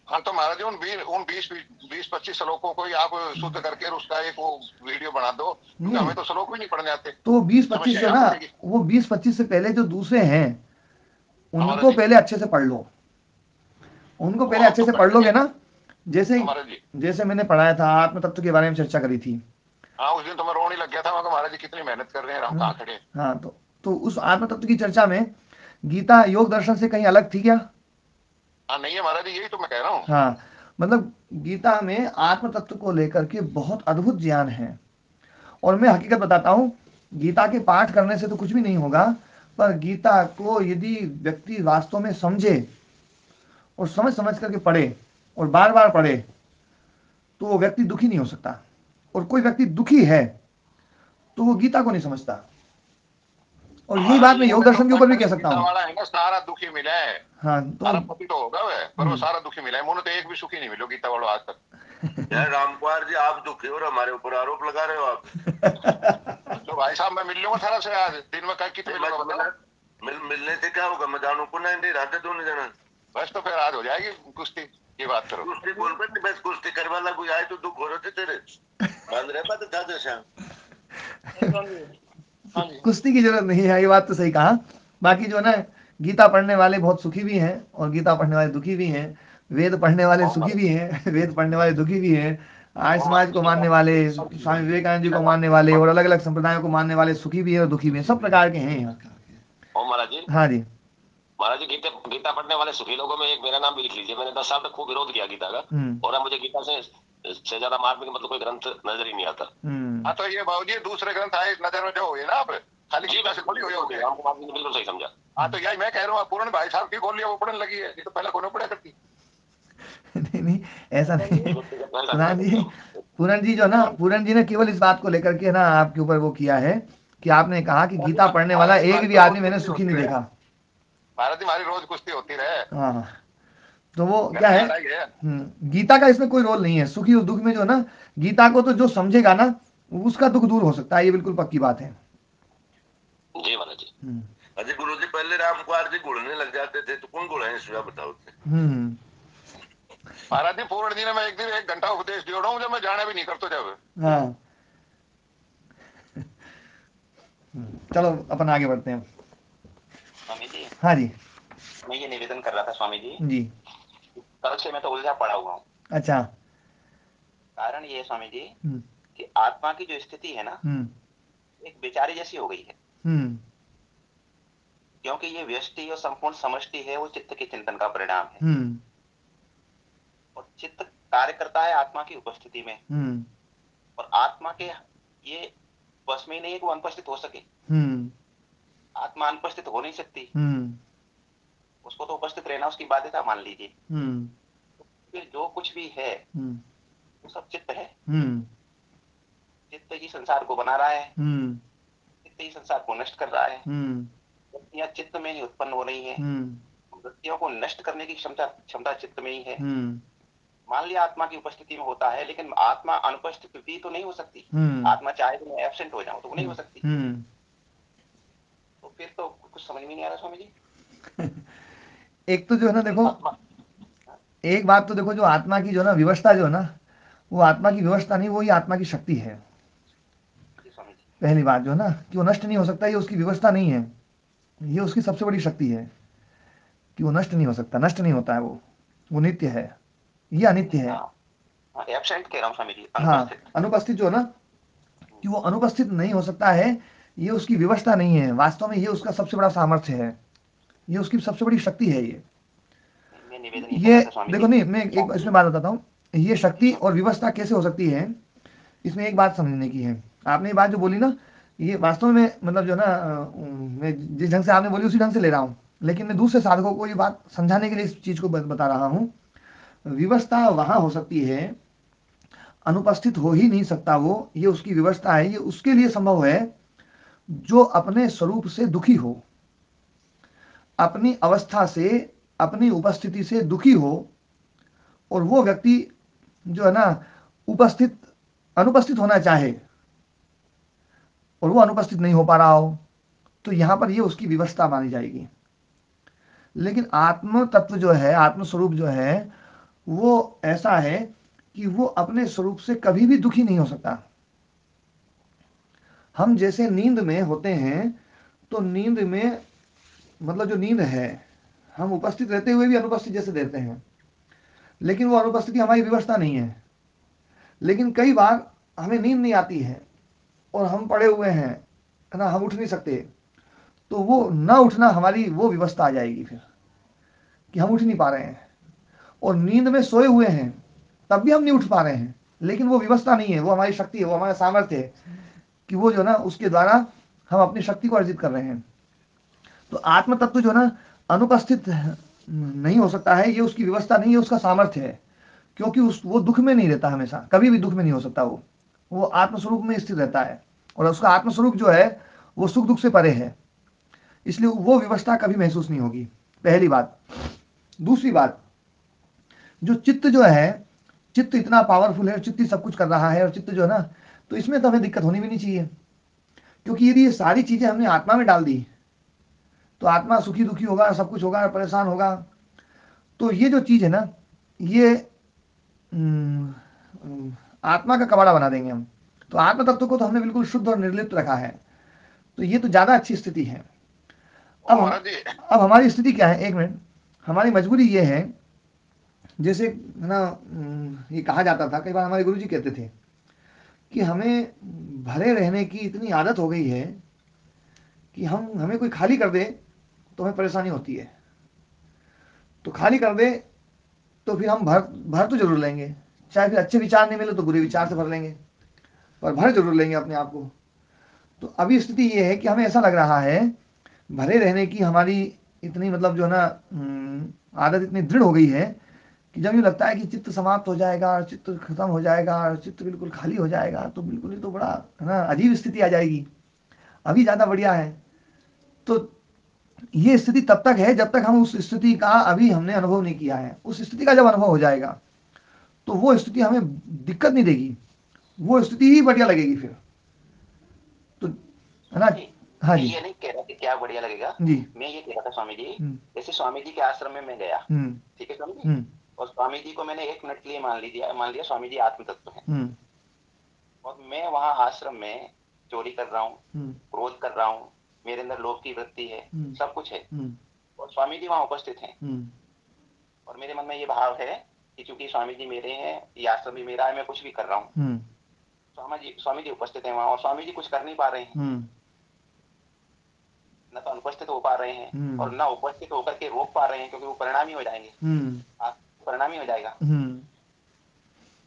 हाँ तो महाराज उन 20-25 श्लोकों को ही आप शुद्ध करके उसका एक वो वीडियो बना दो, क्योंकि हमें तो श्लोक भी नहीं पढ़ने आते। तो 20-25 जो ना वो 20-25 से पहले जो दूसरे हैं उनको पहले अच्छे से पढ़ लो, उनको पहले अच्छे से पढ़ लोगे ना। जैसे मैंने पढ़ाया था आत्म तत्व के बारे में चर्चा करी थी। हाँ उस दिन तो मैं रोने लग गया था, महाराज जी कितनी मेहनत कर रहे हैं, हम कहाँ खड़े। हाँ तो उस आत्म तत्व की चर्चा में गीता योग दर्शन से कहीं अलग थी क्या? हाँ नहीं है महाराज जी, यही तो मैं कह रहा हूँ। हाँ मतलब गीता में आत्म तत्व को लेकर के बहुत अद्भुत ज्ञान है। और मैं हकीकत बताता हूँ, गीता के पाठ करने से तो कुछ भी नहीं होगा, पर गीता को यदि व्यक्ति वास्तव में समझे और समझ समझ करके पढ़े और बार बार पढ़े तो वो व्यक्ति दुखी नहीं हो सकता। और कोई व्यक्ति दुखी है तो वो गीता को नहीं समझता। और यही बात मैं योग दर्शन के ऊपर भी कह सकता हूँ। सारा दुखी मिला है। हाँ तो होगा वह, पर वो सारा दुखी मिला है, मुझे तो एक भी सुखी नहीं मिलो गीता वालों आज तक। यार रामकुमार जी आप दुखी हो और हमारे ऊपर आरोप लगा रहे हो आप। तो भाई साहब मैं मिल लूंगा थारा से आज दिन में कितने मिलने से क्या होगा, मैं जानू को नहीं रहते दोनों जना, बस तो फिर आज हो जाएगी कुश्ती की बात करो। कुश्ती बोल पर नहीं, बस कुश्ती करने वाला कोई आए तो दुख हो रहे थे तेरे बांध रहे बात था जैसा। कुश्ती की जरूरत नहीं है, ये बात तो सही कहा। बाकी जो ना गीता पढ़ने वाले बहुत सुखी भी हैं और गीता पढ़ने वाले दुखी भी हैं, वेद पढ़ने वाले सुखी भी हैं, वेद पढ़ने वाले दुखी भी हैं, आर्य समाज को मानने वाले, स्वामी विवेकानंद जी को मानने वाले और अलग अलग संप्रदायों को मानने वाले सुखी भी है और दुखी भी है, सब प्रकार के हैं यहाँ। महाराज जी हाँ जी महाराज जी गीता पढ़ने वाले सुखी लोगों में एक मेरा नाम भी लिख लीजिए। मैंने 10 साल तक खूब विरोध किया गीता का, और अब मुझे गीता से ज्यादा मार्मिक मतलब कोई ग्रंथ नजर ही नहीं आता। हाँ तो ये बाबूजी दूसरे ग्रंथ आए नजर में जो हुए ना आप खाली गीता से थोड़ी हुए रामकुमार जी ने बिल्कुल सही समझा। हाँ तो यही मैं कह रहा हूँ, पूरन भाई साहब की बोल लिया वो पढ़ने लगी है, ये तो पहले कौन पढ़ा करती। नहीं ऐसा नहीं पूरन जी जो ना, पूरन जी ने केवल इस बात को लेकर के ना आपके ऊपर वो किया है कि आपने कहा कि गीता पढ़ने वाला एक भी आदमी मैंने सुखी नहीं देखा। भारत हमारी रोज कुश्ती होती रहे। हाँ तो वो क्या है, गीता का इसमें कोई रोल नहीं है। सुखी और दुख में जो ना गीता को तो जो समझेगा ना उसका दुख दूर हो सकता है, ये बिल्कुल पक्की बात है। जी महाराज जी। अजय गुरु जी पहले राम कुमार जी घुड़ने लग जाते थे, तो कौन घुड़ाए इसका बताओ। महाराज जी पूर्ण जी ने मैं एक दिन 1 घंटा उपदेश दिया हूँ, जब मैं जाना भी नहीं करता जब। हाँ चलो अपन आगे बढ़ते हैं स्वामी जी। हाँ जी। मैं ये निवेदन कर रहा था स्वामी जी जी। कल से मैं तो उलझा पड़ा हुआ हूँ। अच्छा। कारण ये स्वामी जी कि आत्मा की जो स्थिति है ना एक बेचारे जैसी हो गई है। क्योंकि ये व्यष्टि और संपूर्ण समष्टि है, वो चित्त के चिंतन का परिणाम है। और चित्त कार्य करता है आत्मा की उपस्थिति में। और आत्मा के ये बस में नहीं है कि वो अनुपस्थित हो सके। आत्मा अनुपस्थित हो नहीं सकती। उसको तो उपस्थित रहना उसकी बाध्यता मान लीजिए। फिर जो कुछ भी है वो सब चित्त है। चित्त ही संसार को बना रहा है। चित्त ही संसार को नष्ट कर रहा है। वृत्तियां चित्त में ही उत्पन्न हो रही है। वृत्तियों को नष्ट करने की क्षमता चित्त में ही है। मान लिया आत्मा की उपस्थिति में होता है, लेकिन आत्मा अनुपस्थित भी तो नहीं हो सकती। आत्मा चाहे तो मैं एब्सेंट हो जाऊं तो वो नहीं हो सकती। तो फिर तो कुछ समझ में नहीं आ रहा स्वामी जी। एक तो जो है ना देखो, एक बात तो देखो, जो आत्मा की जो ना व्यवस्था जो है ना, वो आत्मा की व्यवस्था नहीं, वो ही आत्मा की शक्ति है। पहली बात जो है ना कि वो नष्ट नहीं हो सकता, ये उसकी व्यवस्था नहीं है, ये उसकी सबसे बड़ी शक्ति है कि वो नष्ट नहीं हो सकता, नष्ट नहीं होता है, वो नित्य है, ये अनित्य है। एब्सेंट कह रहा हूं स्वामी जी। हाँ, अनुपस्थित जो है ना कि वो अनुपस्थित नहीं हो सकता है, ये उसकी व्यवस्था नहीं है, वास्तव में ये उसका सबसे बड़ा सामर्थ्य है, ये उसकी सबसे बड़ी शक्ति है। ये देखो नहीं, मैं एक इसमें बात बताता हूँ, ये शक्ति और व्यवस्था कैसे हो सकती है, इसमें एक बात समझने की है। आपने ये बात जो बोली ना, ये वास्तव में मतलब जो ना, मैं जिस ढंग से आपने बोली उसी ढंग से ले रहा हूँ, लेकिन मैं दूसरे साधकों को ये बात समझाने के लिए इस चीज को बता रहा हूँ। व्यवस्था वहां हो सकती है, अनुपस्थित हो ही नहीं सकता वो, ये उसकी व्यवस्था है, ये उसके लिए संभव है जो अपने स्वरूप से दुखी हो, अपनी अवस्था से, अपनी उपस्थिति से दुखी हो, और वो व्यक्ति जो है ना अनुपस्थित होना चाहे और वो अनुपस्थित नहीं हो पा रहा हो, तो यहां पर ये उसकी व्यवस्था मानी जाएगी। लेकिन आत्म तत्व जो है, आत्मस्वरूप जो है, वो ऐसा है कि वो अपने स्वरूप से कभी भी दुखी नहीं हो सकता। हम जैसे नींद में होते हैं, तो नींद में मतलब जो नींद है, हम उपस्थित रहते हुए भी अनुपस्थित जैसे रहते हैं, लेकिन वो अनुपस्थिति हमारी व्यवस्था नहीं है। लेकिन कई बार हमें नींद नहीं आती है और हम पड़े हुए हैं, है ना, हम उठ नहीं सकते, तो वो न उठना हमारी वो व्यवस्था आ जाएगी फिर कि हम उठ नहीं पा रहे हैं। और नींद में सोए हुए हैं तब भी हम नहीं उठ पा रहे हैं, लेकिन वो व्यवस्था नहीं है, वो हमारी शक्ति है, वो हमारा सामर्थ्य है कि वो जो ना उसके द्वारा हम अपनी शक्ति को अर्जित कर रहे हैं। तो आत्म तत्व जो ना अनुपस्थित नहीं हो सकता है, ये उसकी व्यवस्था नहीं है, उसका सामर्थ्य है, क्योंकि वो दुख में नहीं रहता, हमेशा कभी भी दुख में नहीं हो सकता, वो आत्मस्वरूप में स्थित रहता है, और उसका आत्मस्वरूप जो है वो सुख दुख से परे है, इसलिए वो व्यवस्था कभी महसूस नहीं होगी। पहली बात। दूसरी बात, जो चित्त जो है, चित्त इतना पावरफुल है, चित्त ही सब कुछ कर रहा है, और चित्त जो है ना, तो इसमें तो हमें दिक्कत होनी भी नहीं चाहिए, क्योंकि यदि ये सारी चीजें हमने आत्मा में डाल दी तो आत्मा सुखी दुखी होगा, सब कुछ होगा, परेशान होगा। तो ये जो चीज है ना, ये आत्मा का कबाड़ा बना देंगे हम। तो आत्म तत्व को तो हमने बिल्कुल शुद्ध और निर्लिप्त रखा है, तो ये तो ज्यादा अच्छी स्थिति है। अब हमारी स्थिति क्या है, एक मिनट, हमारी मजबूरी ये है, जैसे है ना, ये कहा जाता था, कई बार हमारे गुरुजी कहते थे कि हमें भरे रहने की इतनी आदत हो गई है कि हमें कोई खाली कर दे तो हमें परेशानी होती है, तो खाली कर दे तो फिर हम भर तो जरूर लेंगे, चाहे फिर अच्छे विचार नहीं मिले तो बुरे विचार से भर लेंगे, पर भर जरूर लेंगे अपने आप को। तो अभी स्थिति ये है कि हमें ऐसा लग रहा है, भरे रहने की हमारी इतनी मतलब जो है ना आदत इतनी दृढ़ हो गई है कि जब ये लगता है कि चित्त समाप्त हो जाएगा, चित्त खत्म हो जाएगा, चित्त बिल्कुल खाली हो जाएगा, तो बिल्कुल ही तो बड़ा है ना अजीब स्थिति आ जाएगी, अभी ज़्यादा बढ़िया है। तो ये स्थिति तब तक है जब तक हम उस स्थिति का अभी हमने अनुभव नहीं किया है। उस स्थिति का जब अनुभव हो जाएगा तो वो स्थिति हमें दिक्कत नहीं देगी, वो स्थिति ही बढ़िया लगेगी फिर, तो है ना। हाँ जी। ये नहीं कह रहा कि क्या बढ़िया लगेगा जी। मैं ये कह रहा था स्वामी जी, जैसे स्वामी जी के आश्रम में मैं गया, ठीक है स्वामी जी, और स्वामी जी को मैंने 1 मिनट के लिए मान लिया स्वामी जी आत्म तत्व है, और मैं वहां आश्रम में चोरी कर रहा हूँ, क्रोध कर रहा हूँ, मेरे अंदर लोभ की वृत्ति है, सब कुछ है, और स्वामी जी वहां उपस्थित हैं, और मेरे मन में ये भाव है कि चूंकि स्वामी जी मेरे हैं, ये आश्रम भी मेरा है, मैं कुछ भी कर रहा हूँ, स्वामी जी उपस्थित हैं वहां, और स्वामी जी कुछ कर नहीं पा रहे हैं, न तो अनुपस्थित हो पा रहे हैं और न उपस्थित होकर के रोक पा रहे हैं, क्योंकि वो परिणामी हो जाएंगे, परिणामी हो जाएगा।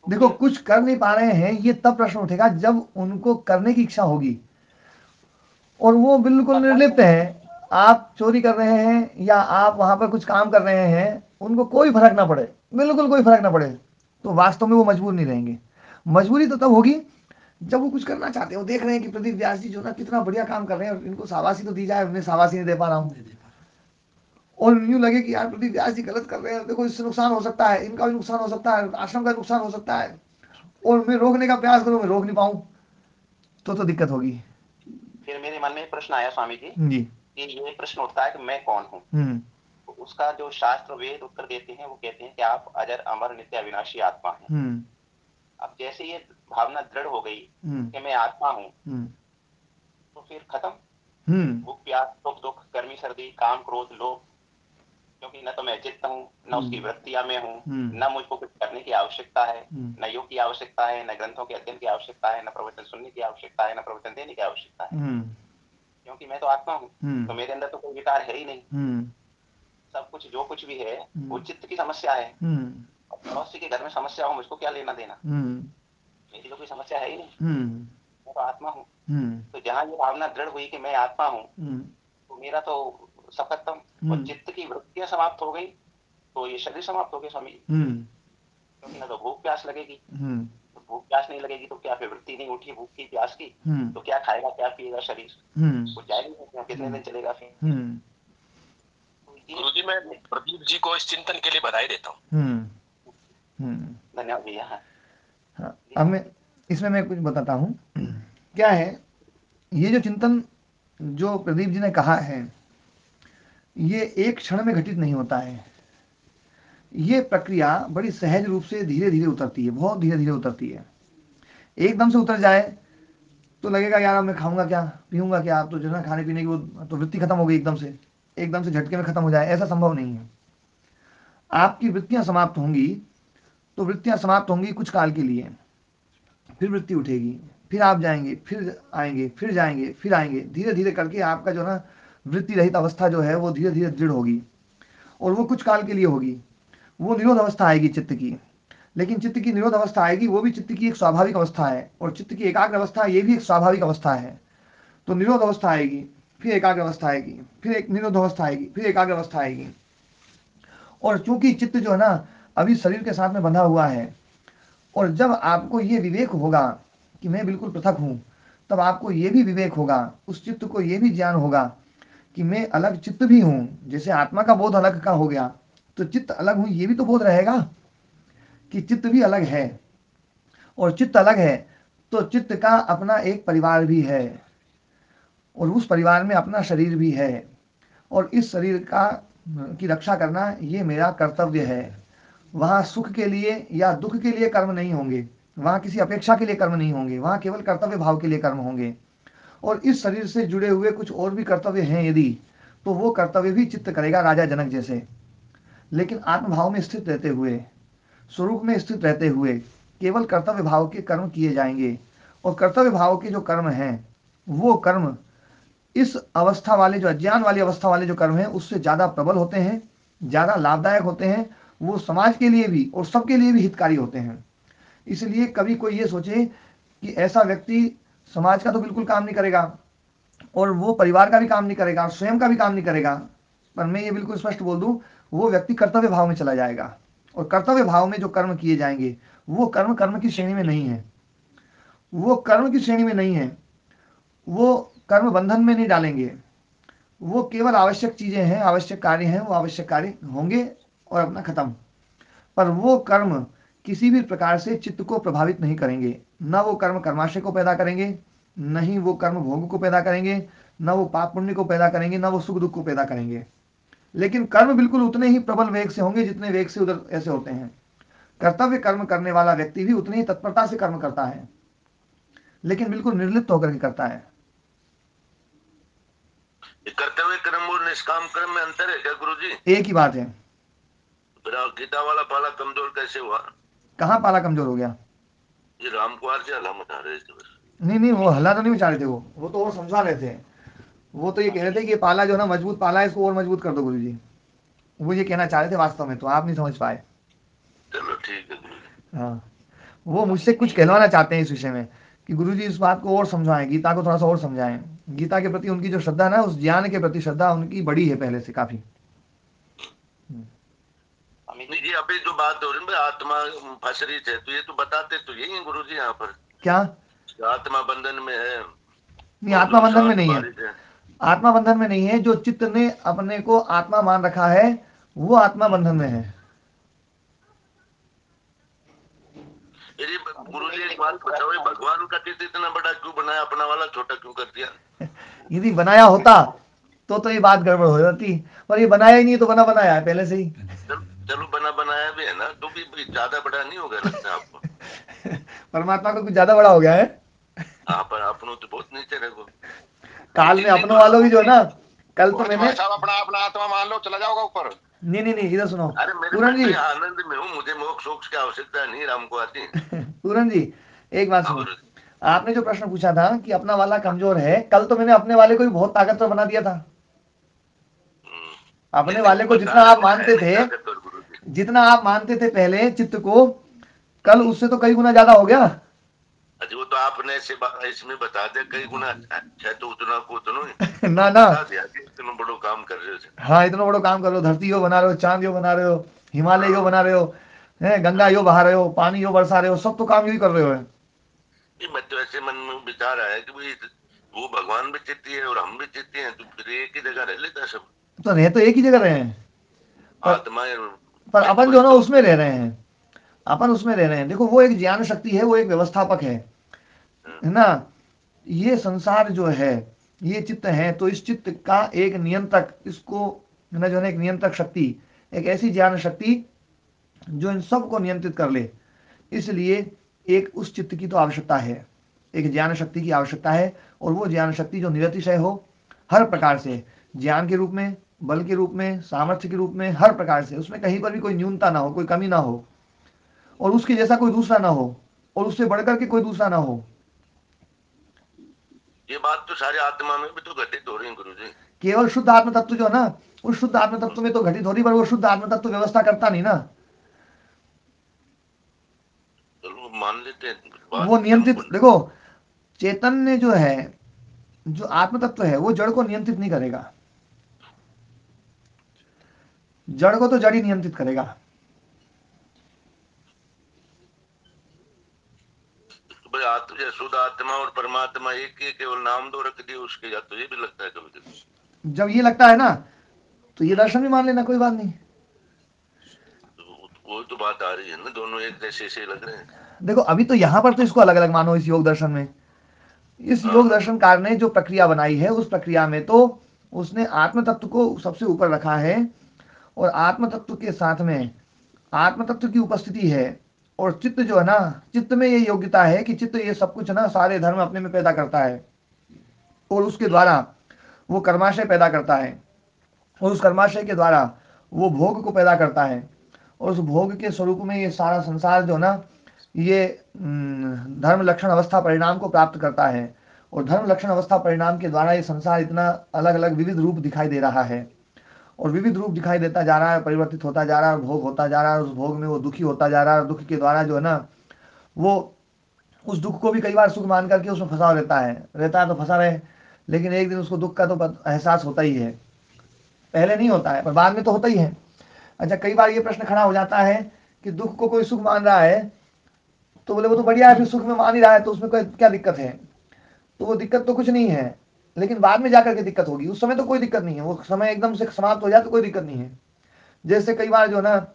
देखो, कुछ कर नहीं पा रहे हैं, ये तब प्रश्न उठेगा जब उनको करने की इच्छा होगी, और वो बिल्कुल निर्लिप्त है। आप चोरी कर रहे हैं या आप वहां पर कुछ काम कर रहे हैं, उनको कोई फर्क ना पड़े, बिल्कुल कोई फर्क ना पड़े, तो वास्तव में वो मजबूर नहीं रहेंगे। मजबूरी तो तब होगी जब वो कुछ करना चाहते हैं, वो देख रहे हैं कि प्रदीप व्यास जी जो ना कितना बढ़िया काम कर रहे हैं, और इनको शाबाशी तो दी जाए, मैं शाबाशी नहीं दे पा रहा हूँ, और यूं लगे कि यार प्रदीप व्यास जी गलत कर रहे हैं, देखो इससे नुकसान हो सकता है, इनका भी नुकसान हो सकता है, आश्रम का नुकसान हो सकता है, और मैं रोकने का प्रयास करूं, मैं रोक नहीं पाऊं, तो दिक्कत होगी। फिर मेरे मन में एक प्रश्न आया स्वामी जी कि ये प्रश्न उठता है कि मैं कौन हूँ, तो उसका जो शास्त्र वेद उत्तर देते हैं, वो कहते हैं कि आप अजर अमर नित्य अविनाशी आत्मा हैं। अब जैसे ये भावना दृढ़ हो गई कि मैं आत्मा हूँ, तो फिर खत्म, भूख प्यास सुख दुख गर्मी सर्दी काम क्रोध लोभ, क्योंकि न तो मैं चित्त हूँ, न उसकी वृत्तियां में हूँ, न मुझको कुछ करने की आवश्यकता है, न योग की आवश्यकता है, न ग्रंथों के अध्ययन की आवश्यकता है, न प्रवचन सुनने की आवश्यकता है, न प्रवचन देने की आवश्यकता है, क्योंकि मैं तो आत्मा हूँ, तो मेरे अंदर तो कोई विकार है ही नहीं, सब कुछ जो कुछ भी है वो चित्त की समस्या है, पड़ोसी के घर में समस्या हो, मुझको क्या लेना देना, मेरी तो कोई समस्या है ही नहीं, मैं तो आत्मा हूँ। तो जहाँ ये भावना दृढ़ हुई कि मैं आत्मा हूँ, तो मेरा तो सब खत्म, और चित्त की वृत्तियां समाप्त हो गई, तो ये शरीर समाप्त हो गए स्वामी जी, क्योंकि ना तो भूख प्यास लगेगी, तो भूख प्यास नहीं लगेगी तो क्या, फिर वृत्ति नहीं उठी भूख की प्यास की, तो क्या खाएगा क्या पिएगा शरीर, वो जाएगा कितने दिन चलेगा फिर। गुरु जी, मैं प्रदीप जी को इस चिंतन के लिए बधाई देता हूँ। धन्यवाद भैया। हाँ, अब इसमें मैं कुछ बताता हूँ। क्या है ये जो चिंतन जो प्रदीप जी ने कहा है, ये एक क्षण में घटित नहीं होता है, ये प्रक्रिया बड़ी सहज रूप से धीरे धीरे उतरती है, बहुत धीरे धीरे उतरती है। एकदम से उतर जाए तो लगेगा यार अब मैं खाऊंगा क्या पीऊंगा क्या, अब तो जो है खाने पीने की वो तो वृत्ति खत्म हो गई, एकदम से झटके में खत्म हो जाए, ऐसा संभव नहीं है। आपकी वृत्तियां समाप्त होंगी, तो वृत्तियां समाप्त होंगी कुछ काल के लिए, फिर वृत्ति उठेगी, फिर आप जाएंगे, फिर आएंगे, फिर जाएंगे, फिर आएंगे, धीरे धीरे करके आपका जो ना वृत्ति रहित अवस्था जो है वो धीरे धीरे दृढ़ होगी, और वो कुछ काल के लिए होगी। वो निरोध अवस्था आएगी चित्त की, लेकिन चित्त की निरोध अवस्था आएगी, वो भी चित्त की एक स्वाभाविक अवस्था है, और चित्त की एकाग्र अवस्था ये भी एक स्वाभाविक अवस्था है। तो निरोध अवस्था आएगी, फिर एकाग्र अवस्था आएगी, फिर एक निरोध अवस्था आएगी, फिर एकाग्र अवस्था आएगी। और चूंकि चित्त जो है ना अभी शरीर के साथ में बंधा हुआ है, और जब आपको ये विवेक होगा कि मैं बिल्कुल पृथक हूँ, तब आपको ये भी विवेक होगा, उस चित्त को ये भी ज्ञान होगा कि मैं अलग चित्त भी हूँ। जैसे आत्मा का बोध अलग का हो गया, तो चित्त अलग हूँ ये भी तो बोध रहेगा कि चित्त भी अलग है, और चित्त अलग है तो चित्त का अपना एक परिवार भी है, और उस परिवार में अपना शरीर भी है, और इस शरीर की रक्षा करना ये मेरा कर्तव्य है। वहाँ सुख के लिए या दुख के लिए कर्म नहीं होंगे, वहाँ किसी अपेक्षा के लिए कर्म नहीं होंगे, वहाँ केवल कर्तव्य भाव के लिए कर्म होंगे। और इस शरीर से जुड़े हुए कुछ और भी कर्तव्य हैं यदि, तो वो कर्तव्य भी चित्त करेगा राजा जनक जैसे, लेकिन आत्मभाव में स्थित रहते हुए, स्वरूप में स्थित रहते हुए केवल कर्तव्य भाव के कर्म किए जाएंगे। और कर्तव्य भाव के जो कर्म हैं, वो कर्म इस अवस्था वाले जो अज्ञान वाली अवस्था वाले जो कर्म हैं उससे ज़्यादा प्रबल होते हैं, ज़्यादा लाभदायक होते हैं, वो समाज के लिए भी और सबके लिए भी हितकारी होते हैं। इसलिए कभी कोई ये सोचे कि ऐसा व्यक्ति समाज का तो बिल्कुल काम नहीं करेगा, और वो परिवार का भी काम नहीं करेगा, और स्वयं का भी काम नहीं करेगा, पर मैं ये बिल्कुल स्पष्ट बोल दूं, वो व्यक्ति कर्तव्य भाव में चला जाएगा। और कर्तव्य भाव में जो कर्म किए जाएंगे वो कर्म कर्म की श्रेणी में नहीं है, वो कर्म की श्रेणी में नहीं है, वो कर्म बंधन में नहीं डालेंगे, वो केवल आवश्यक चीजें हैं, आवश्यक कार्य हैं, वो आवश्यक कार्य होंगे और अपना खत्म। पर वो कर्म किसी भी प्रकार से चित्त को प्रभावित नहीं करेंगे, न वो कर्म कर्माशय को पैदा करेंगे, न ही वो कर्म भोग को पैदा करेंगे, ना वो पाप पुण्य को पैदा करेंगे, ना वो सुख दुख को पैदा करेंगे। लेकिन कर्म बिल्कुल उतने ही प्रबल वेग से होंगे जितने वेग से उधर ऐसे होते हैं। कर्तव्य कर्म करने वाला व्यक्ति भी उतनी ही तत्परता से कर्म करता है, लेकिन बिल्कुल निर्लिप्त होकर के करता है। कर्तव्य कर्म और निष्काम कर्म में अंतर है क्या गुरुजी? एक ही बात है। गीता वाला पाला कमजोर कैसे हुआ? कहाँ पाला कमजोर हो गया? ये राम कुमार जी हल्ला मचा रहे थे। नहीं, वो हल्ला तो नहीं मचा रहे थे, वो तो और समझा रहे थे। वो तो ये कह रहे थे कि ये पाला जो है ना मजबूत पाला है, इसको और मजबूत कर दो गुरु जी। वो ये कहना चाह रहे थे वास्तव में, तो आप नहीं समझ पाए। चलो ठीक है। हाँ, वो मुझसे कुछ कहलवाना चाहते हैं इस विषय में कि गुरुजी इस बात को और समझाएं, गीता को थोड़ा सा और समझाएं। गीता के प्रति उनकी जो श्रद्धा है ना, उस ज्ञान के प्रति श्रद्धा उनकी बड़ी है पहले से काफी। जी अभी जो बात हो रही है आत्मा फंस रही है, तो ये तो बताते तो यही है गुरुजी यहाँ पर। क्या आत्मा बंधन में है? नहीं, आत्मा बंधन में नहीं है। आत्मा बंधन में नहीं है। जो चित्त ने अपने को आत्मा मान रखा है वो आत्मा बंधन में है। गुरुजी एक बात पूछो, भगवान का चित्त इतना बड़ा क्यों बनाया, अपना वाला छोटा क्यों कर दिया? यदि बनाया होता तो ये बात गड़बड़ हो जाती, पर ये बनाया ही नहीं, तो बना बनाया है पहले से ही। चलो बना बनाया भी है ना, तो भी ज्यादा बड़ा नहीं हो गया लगता है आपको? परमात्मा को कुछ ज्यादा बड़ा हो गया है। हाँ, पर अपनों तो बहुत नीचे रखो। काल में अपनों वालों भी जो ना, कल तो मैंने अपना आत्मा मान लो, चला जाओगा ऊपर। नहीं, इधर सुनो। अरे पूरन जी, आनंद में हूँ, मुझे मोक्ष सोक्ष की आवश्यकता नहीं, राम को आती। पूरन जी एक बात सुनो, आपने जो प्रश्न पूछा था कि अपना वाला कमजोर है, कल तो मैंने अपने वाले को भी बहुत ताकतवर बना दिया था। अपने वाले को जितना आप मानते थे, जितना आप मानते थे पहले चित्त को, कल उससे तो कई गुना ज्यादा हो गया। अजी वो तो आपने इसमें बता दिया कई गुना अच्छा, तो उतना को उतना ना इतना बड़ो काम कर रहे हो। हाँ, इतना बड़ो काम कर रहे हो, धरती यो बना रहे हो, चांद यो बना रहे हो, हिमालय यो बना रहे हो, गंगा यो बहा रहे हो, पानी यो बरसा रहे हो, सब तो काम यही कर रहे हो। मैं तो ऐसे मन में विचार आया कि भाई वो भगवान भी चित्ती है और हम भी चित्ती हैं, तो फिर एक ही जगह रह लेता सब। तो रह तो एक ही जगह रहे हैं, आत्मा पर अपन जो ना उसमें रह रहे हैं, अपन उसमें रह रहे हैं। देखो वो एक ज्ञान शक्ति है, वो एक व्यवस्थापक है ना। ये संसार जो है ये चित्त है, तो इस चित्त का एक नियंत्रक, इसको ना जो है एक नियंत्रक शक्ति, एक ऐसी ज्ञान शक्ति जो इन सब को नियंत्रित कर ले। इसलिए एक उस चित्त की तो आवश्यकता है, एक ज्ञान शक्ति की आवश्यकता है। और वो ज्ञान शक्ति जो निरतिशय हो, हर प्रकार से, ज्ञान के रूप में, बल के रूप में, सामर्थ्य के रूप में, हर प्रकार से, उसमें कहीं पर भी कोई न्यूनता ना हो, कोई कमी ना हो, और उसके जैसा कोई दूसरा ना हो, और उससे बढ़कर के कोई दूसरा ना हो। ये बात तो सारी आत्मा में भी तो घटित हो रही है गुरुजी। केवल शुद्ध आत्म तत्व जो है ना, उस शुद्ध आत्म तत्व में तो घटित हो रही, पर वो शुद्ध आत्म तत्व व्यवस्था करता नहीं ना। चलो मान लेते हैं, वो नियंत्रित, देखो चैतन्य जो है, जो आत्म तत्व है, वो जड़ को नियंत्रित नहीं करेगा। जड़ को तो जड़ ही नियंत्रित करेगा। शुद्ध आत्मा और परमात्मा एक ही, केवल नाम दो रख दिए उसके, या तो ये भी लगता है कभी कभी। जब ये लगता है ना, तो ये दर्शन भी मान लेना, कोई बात नहीं। वो तो बात आ रही है ना, दोनों एक जैसे से लग रहे हैं। देखो अभी तो यहाँ पर तो इसको अलग अलग मानो। इस योग दर्शन में, इस योग दर्शनकार ने जो प्रक्रिया बनाई है, उस प्रक्रिया में तो उसने आत्म तत्व को सबसे ऊपर रखा है, और आत्म तत्व के साथ में आत्म तत्व की उपस्थिति है। और चित्त जो है ना, चित्त में ये योग्यता है कि चित्त ये सब कुछ ना, सारे धर्म अपने में पैदा करता है, और उसके द्वारा वो कर्माशय पैदा करता है, और उस कर्माशय के द्वारा वो भोग को पैदा करता है, और उस भोग के स्वरूप में ये सारा संसार जो ना, ये धर्म लक्षण अवस्था परिणाम को प्राप्त करता है। और धर्म लक्षण अवस्था परिणाम के द्वारा ये संसार इतना अलग अलग विविध रूप दिखाई दे रहा है, और विविध रूप दिखाई देता जा रहा है, परिवर्तित होता जा रहा है, भोग होता जा रहा है, उस भोग में वो दुखी होता जा रहा है, और दुख के द्वारा जो है ना, वो उस दुख को भी कई बार सुख मान करके उसमें फंसा रहता है तो फंसा रहे, लेकिन एक दिन उसको दुख का तो एहसास होता ही है। पहले नहीं होता है, पर बाद में तो होता ही है। अच्छा, कई बार ये प्रश्न खड़ा हो जाता है कि दुख को कोई सुख मान रहा है, तो बोले वो तो बढ़िया है, फिर सुख में मान ही रहा है, तो उसमें कोई क्या दिक्कत है? तो वो दिक्कत तो कुछ नहीं है, लेकिन बाद में जाकर के दिक्कत होगी। उस समय तो कोई दिक्कत नहीं है, वो समय एकदम से समाप्त हो जाए तो कोई दिक्कत नहीं है। जैसे कई बार जो ना,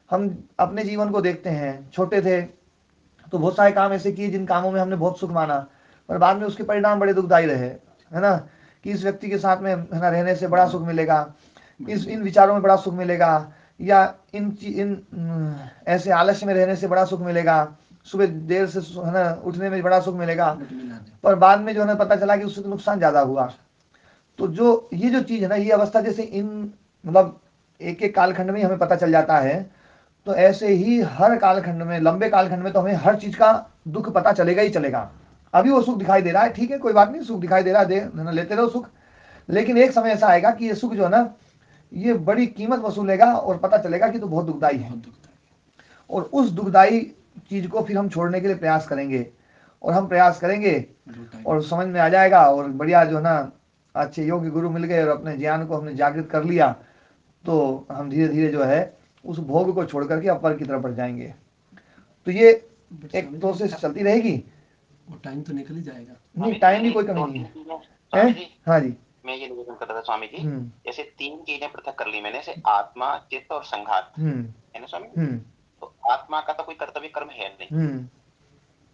हम अपने जीवन को देखते हैं, छोटे थे तो बहुत सारे काम ऐसे किए जिन कामों में हमने बहुत सुख माना, पर बाद में उसके परिणाम बड़े दुखदायी रहे, है ना। कि इस व्यक्ति के साथ में है ना रहने से बड़ा सुख मिलेगा, इन विचारों में बड़ा सुख मिलेगा, या इन ऐसे आलस्य में रहने से बड़ा सुख मिलेगा, सुबह देर से है ना उठने में बड़ा सुख मिलेगा, पर बाद में जो है ना पता चला कि उससे तो नुकसान ज्यादा हुआ। तो जो ये जो चीज है ना, ये अवस्था जैसे इन मतलब एक एक कालखंड में हमें पता चल जाता है, तो ऐसे ही हर कालखंड में, लंबे कालखंड में तो हमें हर चीज का दुख पता चलेगा ही चलेगा। अभी वो सुख दिखाई दे रहा है, ठीक है, कोई बात नहीं, सुख दिखाई दे रहा है, लेते रहो सुख, लेकिन एक समय ऐसा आएगा कि ये सुख जो है ना ये बड़ी कीमत वसूलेगा और पता चलेगा कि तो बहुत दुखदाई है, और उस दुखदाई चीज को फिर हम छोड़ने के लिए प्रयास करेंगे, और हम प्रयास करेंगे और समझ में आ जाएगा, और बढ़िया जो है ना अच्छे योग्य गुरु मिल गए और अपने ज्ञान को हमने जागृत कर लिया, तो हम धीरे धीरे जो है उस भोग को छोड़ करके अपर की तरफ बढ़ जाएंगे। तो ये एक प्रोसेस चलती रहेगी, और टाइम तो निकल ही जाएगा। नहीं, टाइम की कोई कमी नहीं है। हाँ जी, मैं ये निवेदन कर रहा था स्वामी जी, जैसे 3 चीजें पृथक कर ली मैंने, जैसे आत्मा, चित्त और संघात, है ना स्वामी। तो आत्मा का तो कोई कर्तव्य कर्म है नहीं,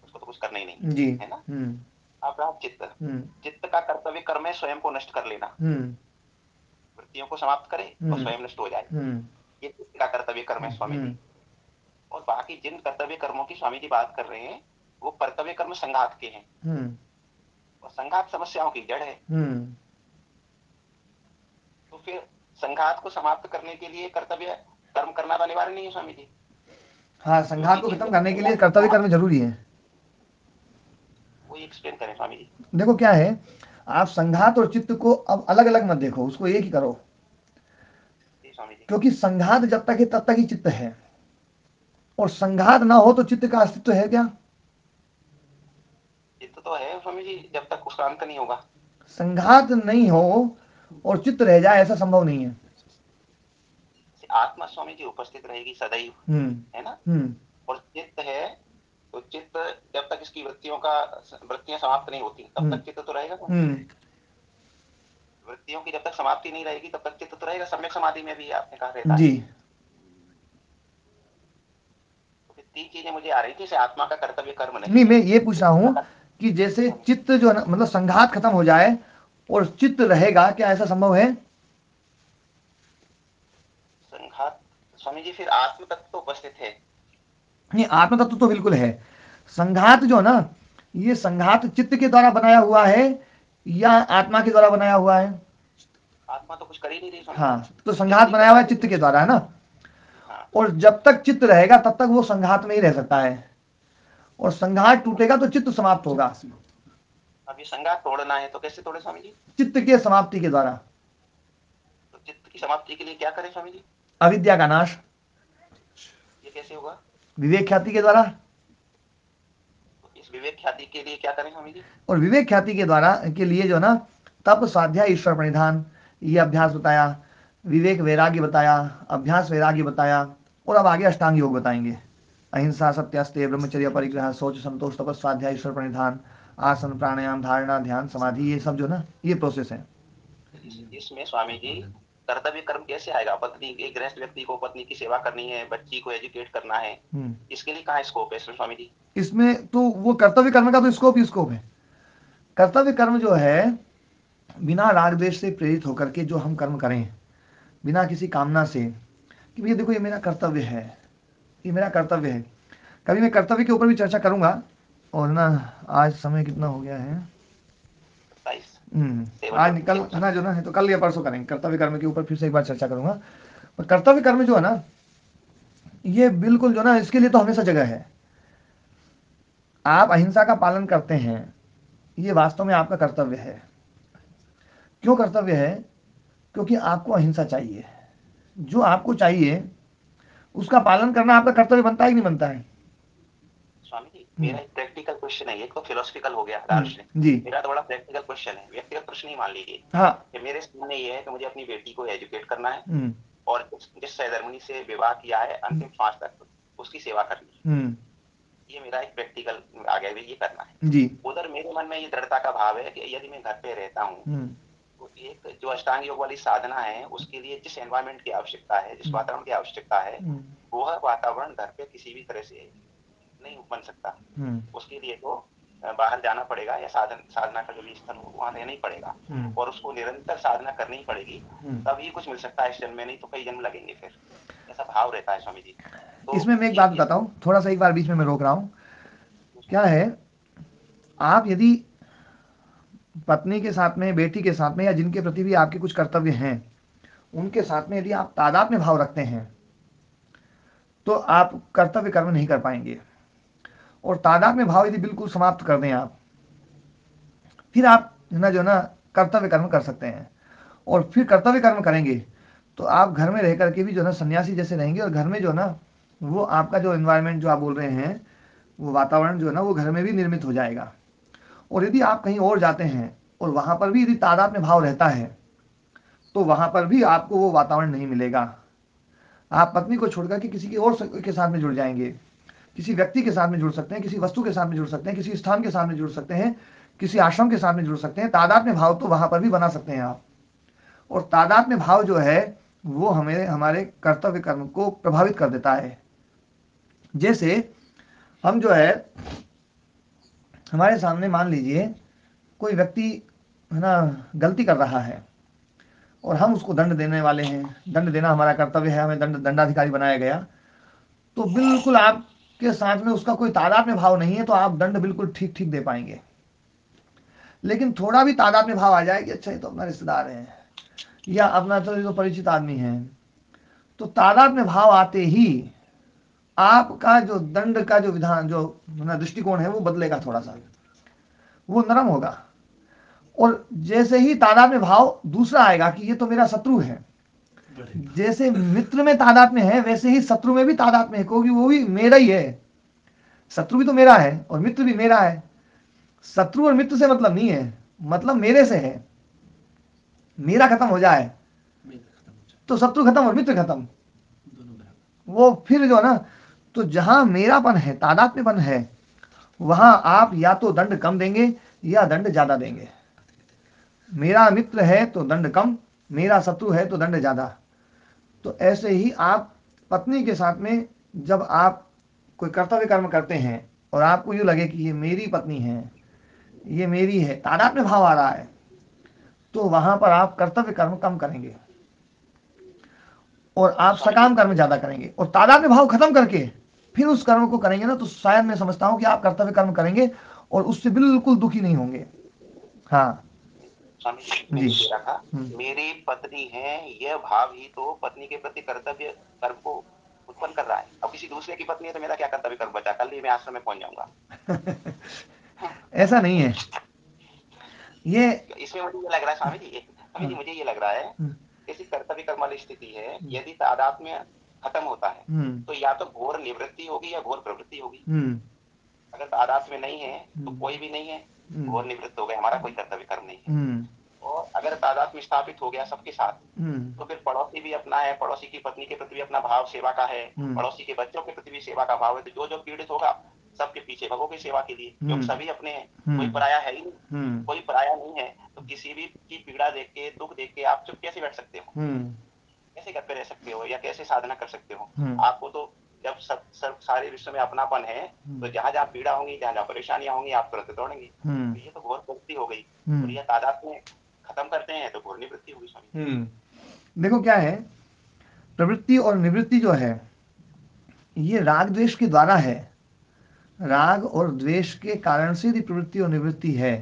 उसको तो कुछ करना ही नहीं जी, है ना। अब रहा चित्त, चित्त का कर्तव्य कर्म है स्वयं को नष्ट कर लेना, वृत्तियों को समाप्त करे और स्वयं नष्ट हो जाए, ये चित्त का कर्तव्य कर्म है स्वामी जी। और बाकी जिन कर्तव्य कर्मों की स्वामी जी बात कर रहे हैं वो कर्तव्य कर्म संघात के हैं, और संघात समस्याओं की जड़ है। तो फिर संघात को समाप्त करने के लिए कर्तव्य कर्म करना तो अनिवार्य नहीं है स्वामी जी। हाँ, संघात को खत्म करने के लिए कर्तव्य कर्म जरूरी है, वो एक्सप्लेन करें स्वामी जी। देखो क्या है, आप संघात और चित्त को अब अलग अलग मत देखो, उसको एक ही करो, क्योंकि संघात जब तक है तब तक ही चित्त है, और संघात ना हो तो चित्त का अस्तित्व है क्या? चित्त तो है स्वामी जी, जब तक उसका अंत नहीं होगा। संघात नहीं हो और चित्त रह जाए ऐसा संभव नहीं है। आत्मा स्वामी जी उपस्थित रहेगी सदैव, है ना, और चित्त है तो चित्त जब तक इसकी वृत्तियां समाप्त नहीं होती तब तक चित्त तो रहेगा। वृत्तियों की जब तक समाप्ति नहीं रहेगी तब तक चित्त तो रहेगा। सम्यक समाधि में भी आपने कहा रहता जी। है। तो 3 चीजें मुझे आ रही थी, जैसे आत्मा का कर्तव्य कर्म नहीं, मैं ये पूछ रहा हूँ कि जैसे चित्त जो है ना, मतलब संघात खत्म हो जाए और चित्त रहेगा, क्या ऐसा संभव है? संघात स्वामी जी फिर आत्म तत्व तो उपस्थित है। नहीं, आत्म तत्व तो बिल्कुल है। संघात जो ना, ये संघात चित्त के द्वारा बनाया हुआ है या आत्मा के द्वारा बनाया हुआ है? आत्मा तो कुछ कर ही नहीं रही। हाँ, तो संघात बनाया हुआ है चित्त के द्वारा, है ना। हाँ। और जब तक चित्त रहेगा तब तक वो संघात में ही रह सकता है, और संघात टूटेगा तो चित्त समाप्त होगा। अब ये संघात तोड़ना है तो कैसे तोड़े स्वामी जी? चित्त के समाप्ति के द्वारा। तो चित्त की समाप्ति के लिए क्या करें स्वामी जी? अविद्या का नाश। ये कैसे होगा? विवेक ख्याति के द्वारा। तो इस विवेक ख्याति के लिए क्या करें स्वामी जी? और विवेक ख्याति के द्वारा के लिए जो ना, तप, स्वाध्याय, ईश्वर प्रणिधान, ये अभ्यास बताया, विवेक वैराग्य बताया, अभ्यास वैराग्य बताया, और अब आगे अष्टांग योग बताएंगे। अहिंसा, सत्यास्तेय, ब्रह्मचर्य, परिग्रह, शौच, संतोष, तपस्या, स्वाध्याय, ईश्वर प्रणिधान, आसन, प्राणायाम, धारणा, ध्यान, समाधि, ये सब जो ना ये प्रोसेस है। इसमें स्वामी जी कर्तव्य कर्म कैसे आएगा? पत्नी, एक गृहस्थ व्यक्ति को पत्नी की सेवा करनी है, बच्ची को एजुकेट करना है, इसके लिए कहाँ स्कोप है इसमें स्वामी जी? इसमें तो वो कर्तव्य कर्म का तो स्कोप ही स्कोप है। कर्तव्य कर्म जो है, बिना राग द्वेष से प्रेरित होकर के जो हम कर्म करें, बिना किसी कामना से कि भैया देखो ये मेरा कर्तव्य है, ये मेरा कर्तव्य है। कभी मैं कर्तव्य के ऊपर भी चर्चा करूंगा, और ना आज समय कितना हो गया है, आज निकल ना जो ना है, तो कल या परसों करेंगे कर्तव्य कर्म के ऊपर, फिर से एक बार चर्चा करूंगा। पर कर्तव्य कर्म जो है ना, ये बिल्कुल जो ना, इसके लिए तो हमेशा जगह है। आप अहिंसा का पालन करते हैं, ये वास्तव में आपका कर्तव्य है। क्यों कर्तव्य है? क्योंकि आपको अहिंसा चाहिए। जो आपको चाहिए उसका पालन करना आपका कर्तव्य बनता है कि नहीं बनता है? स्वामी जी मेरा एक प्रैक्टिकल क्वेश्चन है, एक तो फिलोसफिकल हो गया दार्शनिक, मेरा तो बड़ा प्रैक्टिकल क्वेश्चन है, व्यक्तिगत प्रश्न ही मान लीजिए। हाँ। कि मेरे सामने ये है कि मुझे अपनी बेटी को एजुकेट करना है, और जिस सेरेमनी से विवाह किया है अंतिम श्वास तक उसकी सेवा करनी है। ये मेरा एक प्रैक्टिकल आ गया, ये करना है जी। उधर मेरे मन में ये दृढ़ता का भाव है कि यदि मैं घर पे रहता हूँ तो एक जो अष्टांग योग वाली साधना है उसके लिए जिस एनवायरमेंट की आवश्यकता है, जिस वातावरण की आवश्यकता है, वह वातावरण घर पे किसी भी तरह से नहीं बन सकता। उसके लिए तो बाहर जाना पड़ेगा, या साधना का जो भी स्थल हो वहां रहना ही पड़ेगा, और उसको निरंतर साधना करनी ही पड़ेगी, तभी कुछ मिल सकता है इस जन्म में, नहीं तो कई जन्म लगेंगे फिर, ऐसा भाव रहता है स्वामी जी। तो इसमें मैं एक बात बताता हूँ, थोड़ा सा एक बार बीच में मैं रोक रहा हूँ। क्या है, आप यदि पत्नी के साथ में, बेटी के साथ में, या जिनके प्रति भी आपके कुछ कर्तव्य हैं, उनके साथ में यदि आप तादात्म्य भाव रखते हैं तो आप कर्तव्य कर्म नहीं कर पाएंगे। और तादात्म्य भाव यदि बिल्कुल समाप्त कर दें आप, फिर आप जो ना कर्तव्य कर्म कर सकते हैं। और फिर कर्तव्य कर्म करेंगे तो आप घर में रह करके भी जो ना सन्यासी जैसे रहेंगे, और घर में जो ना वो आपका जो एनवायरनमेंट जो आप बोल रहे हैं, वो वातावरण जो है ना वो घर में भी निर्मित हो जाएगा। और यदि आप कहीं और जाते हैं और वहां पर भी यदि तादात्म्य भाव रहता है तो वहां पर भी आपको वो वातावरण नहीं मिलेगा। आप पत्नी को छोड़कर के किसी की और के साथ में जुड़ जाएंगे, किसी व्यक्ति के साथ में जुड़ सकते हैं, किसी वस्तु के साथ में जुड़ सकते हैं, किसी स्थान के साथ में जुड़ सकते हैं, किसी आश्रम के साथ में जुड़ सकते हैं। तादात्म्य भाव तो वहां पर भी बना सकते हैं आप। और तादात्म्य भाव जो है वो हमें हमारे कर्तव्य कर्म को प्रभावित कर देता है। जैसे हम जो है, हमारे सामने मान लीजिए कोई व्यक्ति है ना गलती कर रहा है और हम उसको दंड देने वाले हैं, दंड देना हमारा कर्तव्य है, हमें दंडाधिकारी बनाया गया, तो बिल्कुल आपके साथ में उसका कोई तादात्म्य भाव नहीं है तो आप दंड बिल्कुल ठीक ठीक दे पाएंगे। लेकिन थोड़ा भी तादात्म्य भाव आ जाए कि अच्छा ये तो अपना रिश्तेदार है, या अपना तो परिचित आदमी है, तो तादात्म्य भाव आते ही आपका जो दंड का जो विधान, जो दृष्टिकोण है वो बदलेगा, थोड़ा सा वो नरम होगा। और जैसे ही तादात्म्य भाव दूसरा आएगा कि ये तो मेरा शत्रु है, जैसे मित्र में तादात्म्य है वैसे ही शत्रु में भी तादात्म्य है, क्योंकि वो भी मेरा ही है। शत्रु भी तो मेरा है और मित्र भी मेरा है। शत्रु और मित्र से मतलब नहीं है, मतलब मेरे से है। मेरा खत्म हो जाए तो शत्रु खत्म और मित्र खत्म, वो फिर जो है ना, तो जहां मेरापन है, तादात्म्यपन है, वहां आप या तो दंड कम देंगे या दंड ज्यादा देंगे। मेरा मित्र है तो दंड कम, मेरा शत्रु है तो दंड ज्यादा। तो ऐसे ही आप पत्नी के साथ में जब आप कोई कर्तव्य कर्म करते हैं और आपको यूँ लगे कि ये मेरी पत्नी है, ये मेरी है, तादात्म्य भाव आ रहा है, तो वहां पर आप कर्तव्य कर्म कम करेंगे और आप सकाम कर्म ज्यादा करेंगे। और तादात्म्य भाव खत्म करके फिर उस कर्म को करेंगे ना, तो शायद मैं समझता हूं कि आप कर्तव्य कर्म करेंगे और उससे बिल्कुल दुखी नहीं होंगे। हाँ जी, मेरी पत्नी है, यह भाव ही तो पत्नी के प्रति कर्तव्य कर्म को उत्पन्न कर रहा है। अब किसी दूसरे की पत्नी है तो मेरा क्या कर्तव्य कर्म बचा, कल ही मैं आश्रम में पहुंच जाऊंगा। ऐसा नहीं है। ये इसमें मुझे ये लग रहा है स्वामी जी, मुझे ये लग रहा है जैसी कर्तव्य कर्म वाली स्थिति है, यदि तादात्म्य खत्म होता है तो या तो घोर निवृत्ति होगी या घोर प्रवृत्ति होगी। अगर तादात्म्य नहीं है तो कोई भी नहीं है, घोर निवृत्त हो गए, हमारा कोई कर्तव्य कर्म नहीं है। और अगर तादात्म्य स्थापित हो गया सबके साथ, तो फिर पड़ोसी भी अपना है, पड़ोसी की पत्नी के प्रति भी अपना भाव सेवा का है, पड़ोसी के बच्चों के प्रति भी सेवा का भाव है, तो जो पीड़ित होगा सबके पीछे भगोगे सेवा के लिए, क्योंकि सभी अपने हैं, कोई पराया है ही नहीं, कोई पराया नहीं है। तो किसी भी की पीड़ा देख के, दुख देख के आप चुप कैसे बैठ सकते हो, कैसे घर पे रह सकते हो, या कैसे साधना कर सकते हो? आपको तो जब सब सारे विश्व में अपनापन है, तो जहां जहां पीड़ा होंगी, जहां जहां परेशानियां होंगी, आप तुरंत दौड़ेंगे। तो ये तो घोर प्रवृत्ति हो गई। और यह तादात्म्य खत्म करते हैं तो घोर निवृत्ति होगी स्वामी। देखो क्या है, प्रवृत्ति और निवृत्ति जो है ये राग द्वेष के द्वारा है। राग और द्वेष के कारण से यदि प्रवृत्ति और निवृत्ति है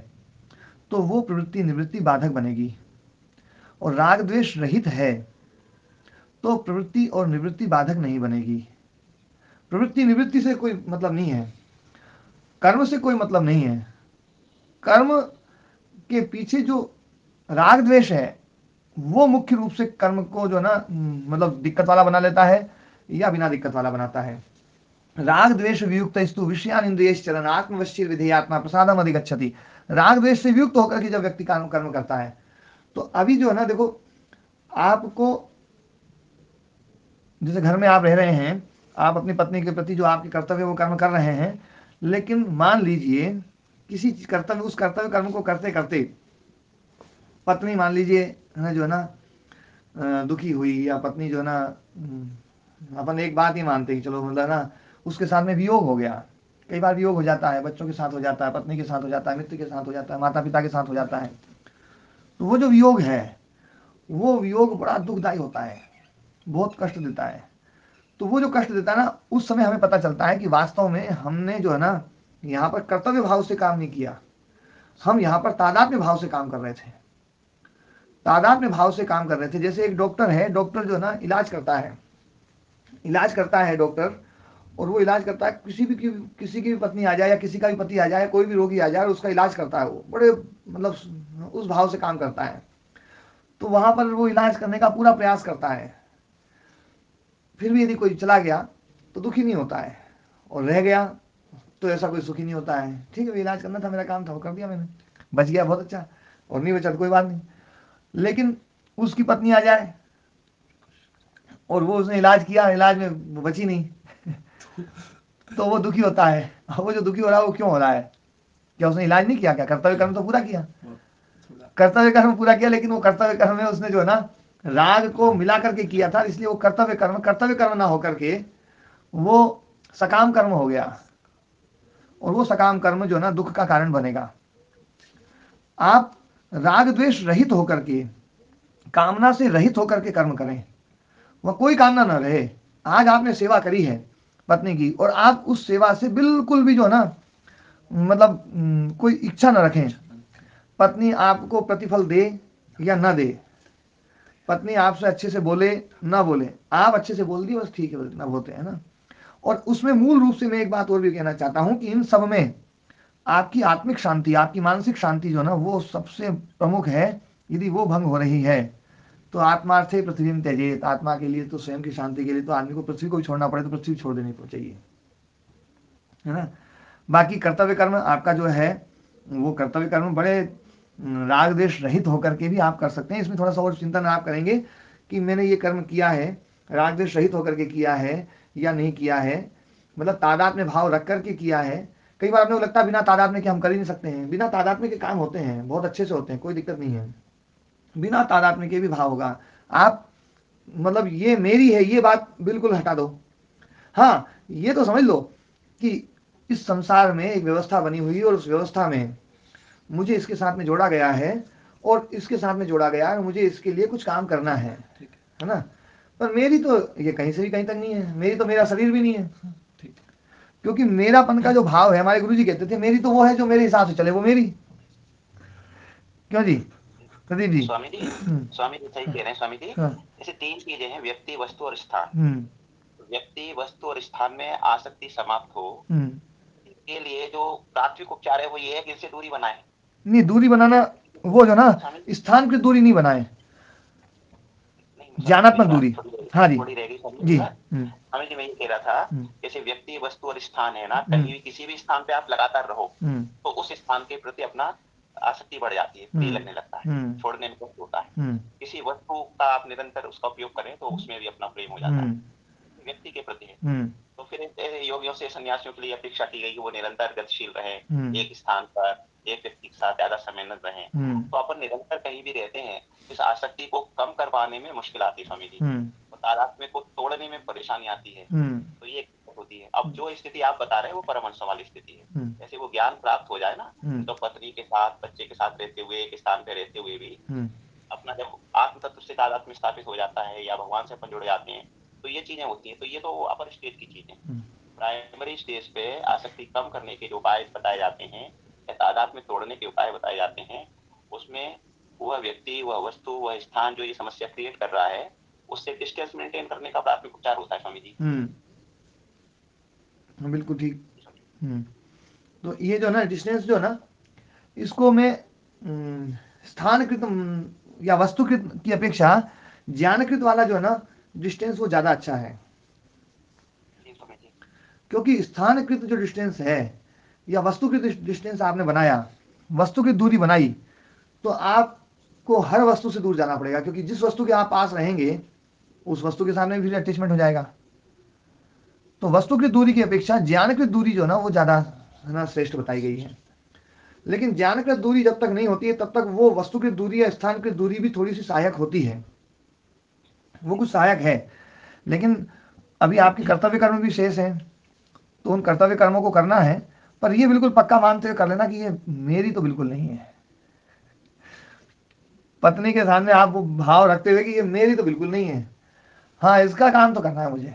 तो वो प्रवृत्ति निवृत्ति बाधक बनेगी। और राग द्वेष रहित है तो प्रवृत्ति और निवृत्ति बाधक नहीं बनेगी। प्रवृत्ति निवृत्ति से कोई मतलब नहीं है, कर्म से कोई मतलब नहीं है। कर्म के पीछे जो राग द्वेष है वो मुख्य रूप से कर्म को जो ना मतलब दिक्कत वाला बना लेता है या बिना दिक्कत वाला बनाता है। राग द्वेष वियुक्त स्तु विषयान इंद्रियश्चरण आत्मवश्य विधेयात्मा प्रसादम अधिगच्छति। राग द्वेष से वियुक्त होकर के जब व्यक्ति कर्म करता है, तो अभी जो है ना, देखो आपको जैसे घर में आप रह रहे हैं, आप अपनी पत्नी के प्रति जो आपके कर्तव्य वो कर्म कर रहे हैं, लेकिन मान लीजिए किसी कर्तव्य, उस कर्तव्य कर्म को करते करते पत्नी मान लीजिए जो है ना दुखी हुई, या पत्नी जो है ना, अपन एक बात ही मानते हैं चलो मतलब ना उसके साथ में वियोग हो गया, कई बार वियोग हो जाता है, बच्चों के साथ हो जाता है, पत्नी के साथ हो जाता है, मित्र के साथ हो जाता है, माता पिता के साथ हो जाता है। तो वो जो वियोग है, वो वियोग बड़ा दुखदायी होता है, बहुत कष्ट देता है। तो वो जो कष्ट देता है ना, उस समय हमें पता चलता है कि वास्तव में हमने जो है ना यहाँ पर कर्तव्य भाव से काम नहीं किया, हम यहाँ पर तादात्म्य भाव से काम कर रहे थे, तादात्म्य भाव से काम कर रहे थे। जैसे एक डॉक्टर है, डॉक्टर जो है ना इलाज करता है डॉक्टर, और वो इलाज करता है, किसी की भी पत्नी आ जाए या किसी का भी पति आ जाए, कोई भी रोगी आ जाए, उसका इलाज करता है, वो बड़े मतलब उस भाव से काम करता है। तो वहां पर वो इलाज करने का पूरा प्रयास करता है, फिर भी यदि कोई चला गया तो दुखी नहीं होता है, और रह गया तो ऐसा कोई सुखी नहीं होता है। ठीक है, इलाज करना था, मेरा काम था, वो कर दिया मैंने, बच गया, बहुत अच्छा, और नहीं बचा तो कोई बात नहीं। लेकिन उसकी पत्नी आ जाए और वो उसने इलाज किया, इलाज में बची नहीं तो वो दुखी होता है। वो जो दुखी हो रहा है वो क्यों हो रहा है? क्या उसने इलाज नहीं किया? क्या कर्तव्य कर्म तो पूरा किया, कर्तव्य कर्म पूरा किया, लेकिन वो कर्तव्य कर्म में उसने जो है ना राग को मिला करके किया था, इसलिए वो कर्तव्य कर्म ना होकर के वो सकाम कर्म हो गया, और वो सकाम कर्म जो है ना दुख का कारण बनेगा। आप राग द्वेष रहित होकर के, कामना से रहित होकर के कर्म करें, वह कोई कामना न रहे। आज आपने सेवा करी है पत्नी की, और आप उस सेवा से बिल्कुल भी जो है ना मतलब कोई इच्छा न रखें, पत्नी आपको प्रतिफल दे या ना दे, पत्नी आपसे अच्छे से बोले ना बोले, आप अच्छे से बोल दिए बस ठीक है, ना बोलते हैं ना। और उसमें मूल रूप से मैं एक बात और भी कहना चाहता हूं कि इन सब में आपकी आत्मिक शांति, आपकी मानसिक शांति जो ना वो सबसे प्रमुख है। यदि वो भंग हो रही है तो आत्मार्थे पृथ्वी में त्यजेत, आत्मा के लिए तो, स्वयं की शांति के लिए तो आदमी को पृथ्वी को भी छोड़ना पड़े तो पृथ्वी छोड़ देनी चाहिए, है ना। बाकी कर्तव्य कर्म आपका जो है वो कर्तव्य कर्म बड़े राग द्वेष रहित होकर के भी आप कर सकते हैं। इसमें थोड़ा सा और चिंतन आप करेंगे कि मैंने ये कर्म किया है, राग द्वेष रहित होकर के किया है या नहीं किया है, मतलब तादात्म्य भाव रख करके किया है। कई बार अपने को लगता है बिना तादात्म्य के हम कर ही नहीं सकते हैं, बिना तादात्म्य के काम होते हैं, बहुत अच्छे से होते हैं, कोई दिक्कत नहीं है, बिना तादात्म्य के भी भाव होगा। आप मतलब ये मेरी है ये बात बिल्कुल हटा दो। हाँ, ये तो समझ लो कि इस संसार में एक व्यवस्था बनी हुई है, और उस व्यवस्था में मुझे इसके साथ में जोड़ा गया है, और इसके साथ में जोड़ा गया है, मुझे इसके लिए कुछ काम करना है ना। पर मेरी तो ये कहीं से भी कहीं तक नहीं है, मेरी तो मेरा शरीर भी नहीं है, क्योंकि मेरापन का जो भाव है, हमारे गुरुजी कहते थे मेरी तो वो है जो मेरे हिसाब से चले, वो मेरी। क्यों जी प्रदीप जी? स्वामी जी सही कह रहे हैं स्वामी जी। ऐसे तीन चीजें हैं, व्यक्ति, वस्तु और स्थान। व्यक्ति, वस्तु और स्थान में आसक्ति समाप्त हो, इसके लिए जो प्राथमिक उपचार है वो ये है कि इससे दूरी बनाए। नहीं, दूरी बनाना वो जो ना स्थान की दूरी नहीं बनाए, ज्ञानात्मक दूरी। हाँ जी, थोड़ी रहेगी जी। हमें जी मैं ये कह रहा था, जैसे व्यक्ति, वस्तु और स्थान है ना, कहीं भी किसी भी स्थान पे आप लगातार रहो तो उस स्थान के प्रति अपना आसक्ति बढ़ जाती है, प्रिय लगने लगता है, छोड़ने में कष्ट होता है। किसी वस्तु का आप निरंतर उसका उपयोग करें तो उसमें भी अपना प्रेम हो जाता है, व्यक्ति के प्रति है। तो फिर योगियों से सन्यासियों के लिए अपेक्षा की गई कि वो निरंतर गतिशील रहे, एक स्थान पर एक व्यक्ति के साथ ज्यादा समय न रहे। तो अपन निरंतर कहीं भी रहते हैं, इस आसक्ति को कम करवाने में मुश्किल आती है स्वामी जी, और तादात्म्य को तोड़ने में परेशानी आती है। तो ये होती है। अब जो स्थिति आप बता रहे हैं वो परमहंस वाली स्थिति है। जैसे वो ज्ञान प्राप्त हो जाए ना, तो पत्नी के साथ, बच्चे के साथ रहते हुए, एक स्थान पे रहते हुए भी अपना जब आत्म तत्व से तादात्म्य स्थापित हो जाता है या भगवान से अपन जुड़ जाते हैं, तो ये चीजें होती हैं। तो ये तो अपर स्टेज की चीजें। प्राइमरी स्टेज पे आसक्ति कम करने के जो उपाय बताए जाते हैं या तादात्म्य तोड़ने के उपाय बताए जाते हैं, उसमें वह व्यक्ति, वह वस्तु, वह स्थान जो ये समस्या क्रिएट कर रहा है, उससे डिस्टेंस मेंटेन करने का प्राथमिक उपचार होता है स्वामी जी। बिल्कुल ठीक। तो ये जो ना डिस्टेंस जो ना, इसको मैं स्थानकृत या वस्तुकृत की अपेक्षा ज्ञानकृत वाला जो है ना डिस्टेंस वो ज्यादा अच्छा है। क्योंकि स्थानकृत जो डिस्टेंस है या वस्तुकृत डिस्टेंस आपने बनाया, वस्तुकृत दूरी बनाई, तो आपको हर वस्तु से दूर जाना पड़ेगा, क्योंकि जिस वस्तु के आप पास रहेंगे उस वस्तु के सामने भी अटैचमेंट हो जाएगा। तो वस्तुकृत दूरी की अपेक्षा ज्ञानकृत दूरी जो ना वो ज्यादा ना श्रेष्ठ बताई गई है। लेकिन ज्ञानकृत दूरी जब तक नहीं होती है तब तक वो वस्तुकृत दूरी या स्थानकृत दूरी भी थोड़ी सी सहायक होती है, वो कुछ सहायक है। लेकिन अभी आपके कर्तव्य कर्म भी शेष हैं, तो उन कर्तव्य कर्मों को करना है, पर ये बिल्कुल पक्का मानते हुए कर लेना कि ये मेरी तो बिल्कुल नहीं है। पत्नी के सामने आप वो भाव रखते हुए कि ये मेरी तो बिल्कुल नहीं है, हाँ इसका काम तो करना है मुझे,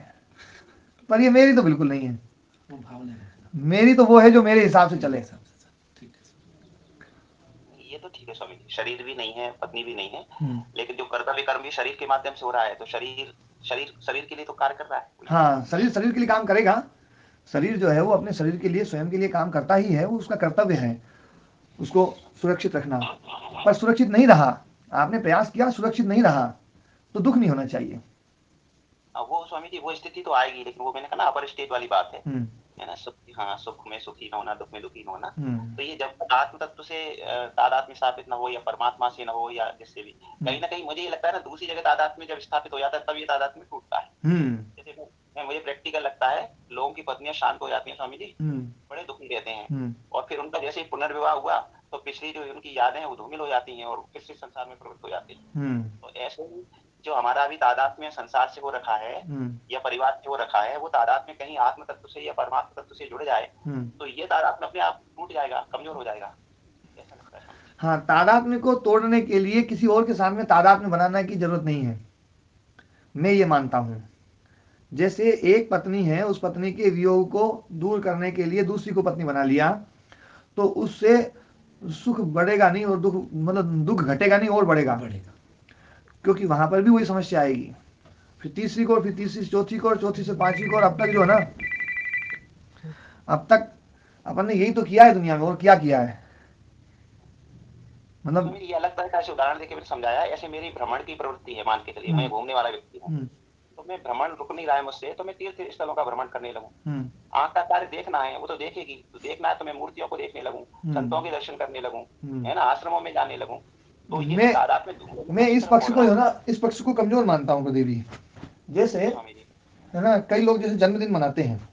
पर ये मेरी तो बिल्कुल नहीं है। वो भाव नहीं, मेरी तो वो है जो मेरे हिसाब से चले। ये तो ठीक है स्वामी जी, शरीर भी नहीं है, पत्नी भी नहीं है, लेकिन जो कर्तव्य कर्म भी शरीर के माध्यम से हो रहा है, तो शरीर के लिए तो कार्य कर रहा है। हाँ, शरीर के लिए काम करेगा। शरीर जो है वो अपने शरीर के लिए, स्वयं के लिए काम करता ही है, वो उसका कर्तव्य है उसको सुरक्षित रखना। पर सुरक्षित नहीं रहा, आपने प्रयास किया, सुरक्षित नहीं रहा, तो दुख नहीं होना चाहिए। वो स्वामी जी वो स्थिति तो आएगी, लेकिन वो मैंने कहा ना अपर स्टेज वाली बात है ना, सुख में सुखी न होना, दुख में दुखी न होना। तो ये जब तक आत्म तत्व से तादात्म्य स्थापित न हो, या परमात्मा से न हो, या जिससे भी कहीं ना कहीं मुझे ये लगता है ना, दूसरी जगह तादात्म्य जब स्थापित हो जाता है तब ये तादात्म्य टूटता है। जैसे मुझे प्रैक्टिकल लगता है, लोगों की पत्नियां शांत हो जाती हैं स्वामी जी, बड़े दुखी रहते हैं, और फिर उनका जैसे पुनर्विवाह हुआ तो पिछली जो उनकी यादें हैं वो धूमिल हो जाती हैं और फिर से संसार में प्रवृत्त हो जाते हैं। तो ऐसे ही जो हमारा अभी तादात्म्य संसार से हो रखा है या परिवार से हो रखा है, वो तादात्म्य कहीं आत्म तत्व से या परमात्मा तत्व से जुड़ जाए तो ये तादात्म्य अपने आप टूट जाएगा, कमजोर हो जाएगा, ऐसा लगता है। हाँ, तादात्म्य को तोड़ने के लिए किसी और के सामने तादात्म्य बनाने की जरूरत नहीं है, मैं ये मानता हूँ। जैसे एक पत्नी है, उस पत्नी के वियोग को दूर करने के लिए दूसरी को पत्नी बना लिया, तो उससे सुख बढ़ेगा नहीं और दुख घटेगा नहीं और बढ़ेगा, क्योंकि वहां पर भी वही समस्या आएगी। फिर तीसरी को, फिर तीसरी से चौथी को, और चौथी से पांचवी को, और अब तक जो है ना, अब तक अपन ने यही तो किया है दुनिया में, और क्या किया है। मतलब ये अलग तरह का उदाहरण देके मैंने समझाया, ऐसे मेरी भ्रमण की प्रवृत्ति है, मान के चलिए मैं घूमने वाला व्यक्ति हूँ, तो मैं भ्रमण रुक नहीं रहा है मुझसे, तो मैं तीर्थ स्थलों का भ्रमण करने लगूं। आंख का कार्य देखना है, वो तो देखेगी, तो देखना है तो मैं मूर्तियों को देखने लगूं, संतों के दर्शन करने लगूं, है ना, आश्रमों में जाने लगूं। तो ये मैं इस पक्ष को, है ना, इस पक्ष को कमजोर मानता हूँ देवी। जैसे है ना, कई लोग जैसे जन्मदिन मनाते हैं,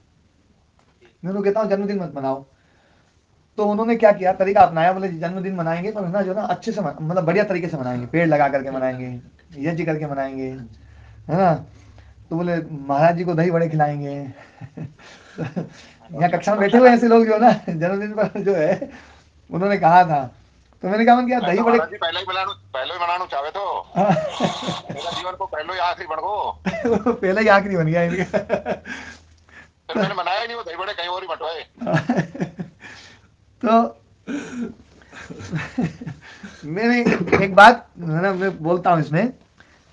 मैं उनको कहता हूँ जन्मदिन मत मनाओ, तो उन्होंने क्या किया, तरीका अपनाया, बोले जन्मदिन मनाएंगे पर ना जो ना अच्छे से, मतलब बढ़िया तरीके से मनाएंगे, पेड़ लगा करके मनाएंगे, यज्ञ करके मनाएंगे, है ना। तो बोले महाराज जी को दही बड़े खिलाएंगे। यहाँ कक्षा में बैठे हुए ऐसे लोग जो ना जन्मदिन पर जो है उन्होंने कहा था, तो मैंने कहा क्या दही बड़े पहले ही बनाना चाहे तो मेरा जीवन को पहले ही आखिरी बन गो। पहले ही आखिरी बन गया इनका। तो मैंने बनाया ही नहीं, वो दही बड़े कहीं और ही बंटवाए। तो मैंने एक बात मैं बोलता हूँ इसमें,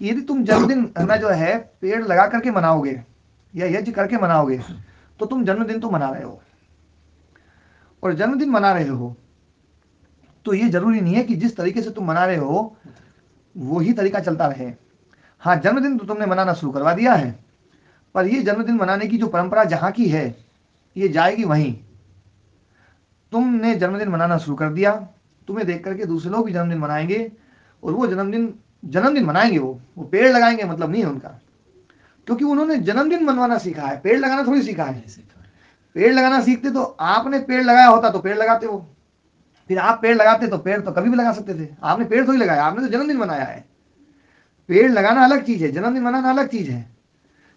यदि तुम जन्मदिन ना जो है पेड़ लगा करके मनाओगे या यज्ञ करके मनाओगे, तो तुम जन्मदिन तो मना रहे हो, और जन्मदिन मना रहे हो तो ये जरूरी नहीं है कि जिस तरीके से तुम मना रहे हो वो ही तरीका चलता रहे। हाँ, जन्मदिन तो तुमने मनाना शुरू करवा दिया है, पर ये जन्मदिन मनाने की जो परंपरा जहां की है ये जाएगी वहीं। तुमने जन्मदिन मनाना शुरू कर दिया, तुम्हें देख करके दूसरे लोग भी जन्मदिन मनाएंगे, और वो जन्मदिन मनाएंगे, वो पेड़ लगाएंगे मतलब नहीं है उनका, क्योंकि उन्होंने जन्मदिन मनवाना सीखा है, पेड़ लगाना थोड़ी सीखा है। पेड़ लगाना सीखते तो आपने पेड़ लगाया होता तो पेड़ लगाते हो, फिर आप पेड़ लगाते तो पेड़ तो कभी भी लगा सकते थे, आपने पेड़ थोड़ी लगाया, आपने तो जन्मदिन मनाया है। पेड़ लगाना अलग चीज है, जन्मदिन मनाना अलग चीज है,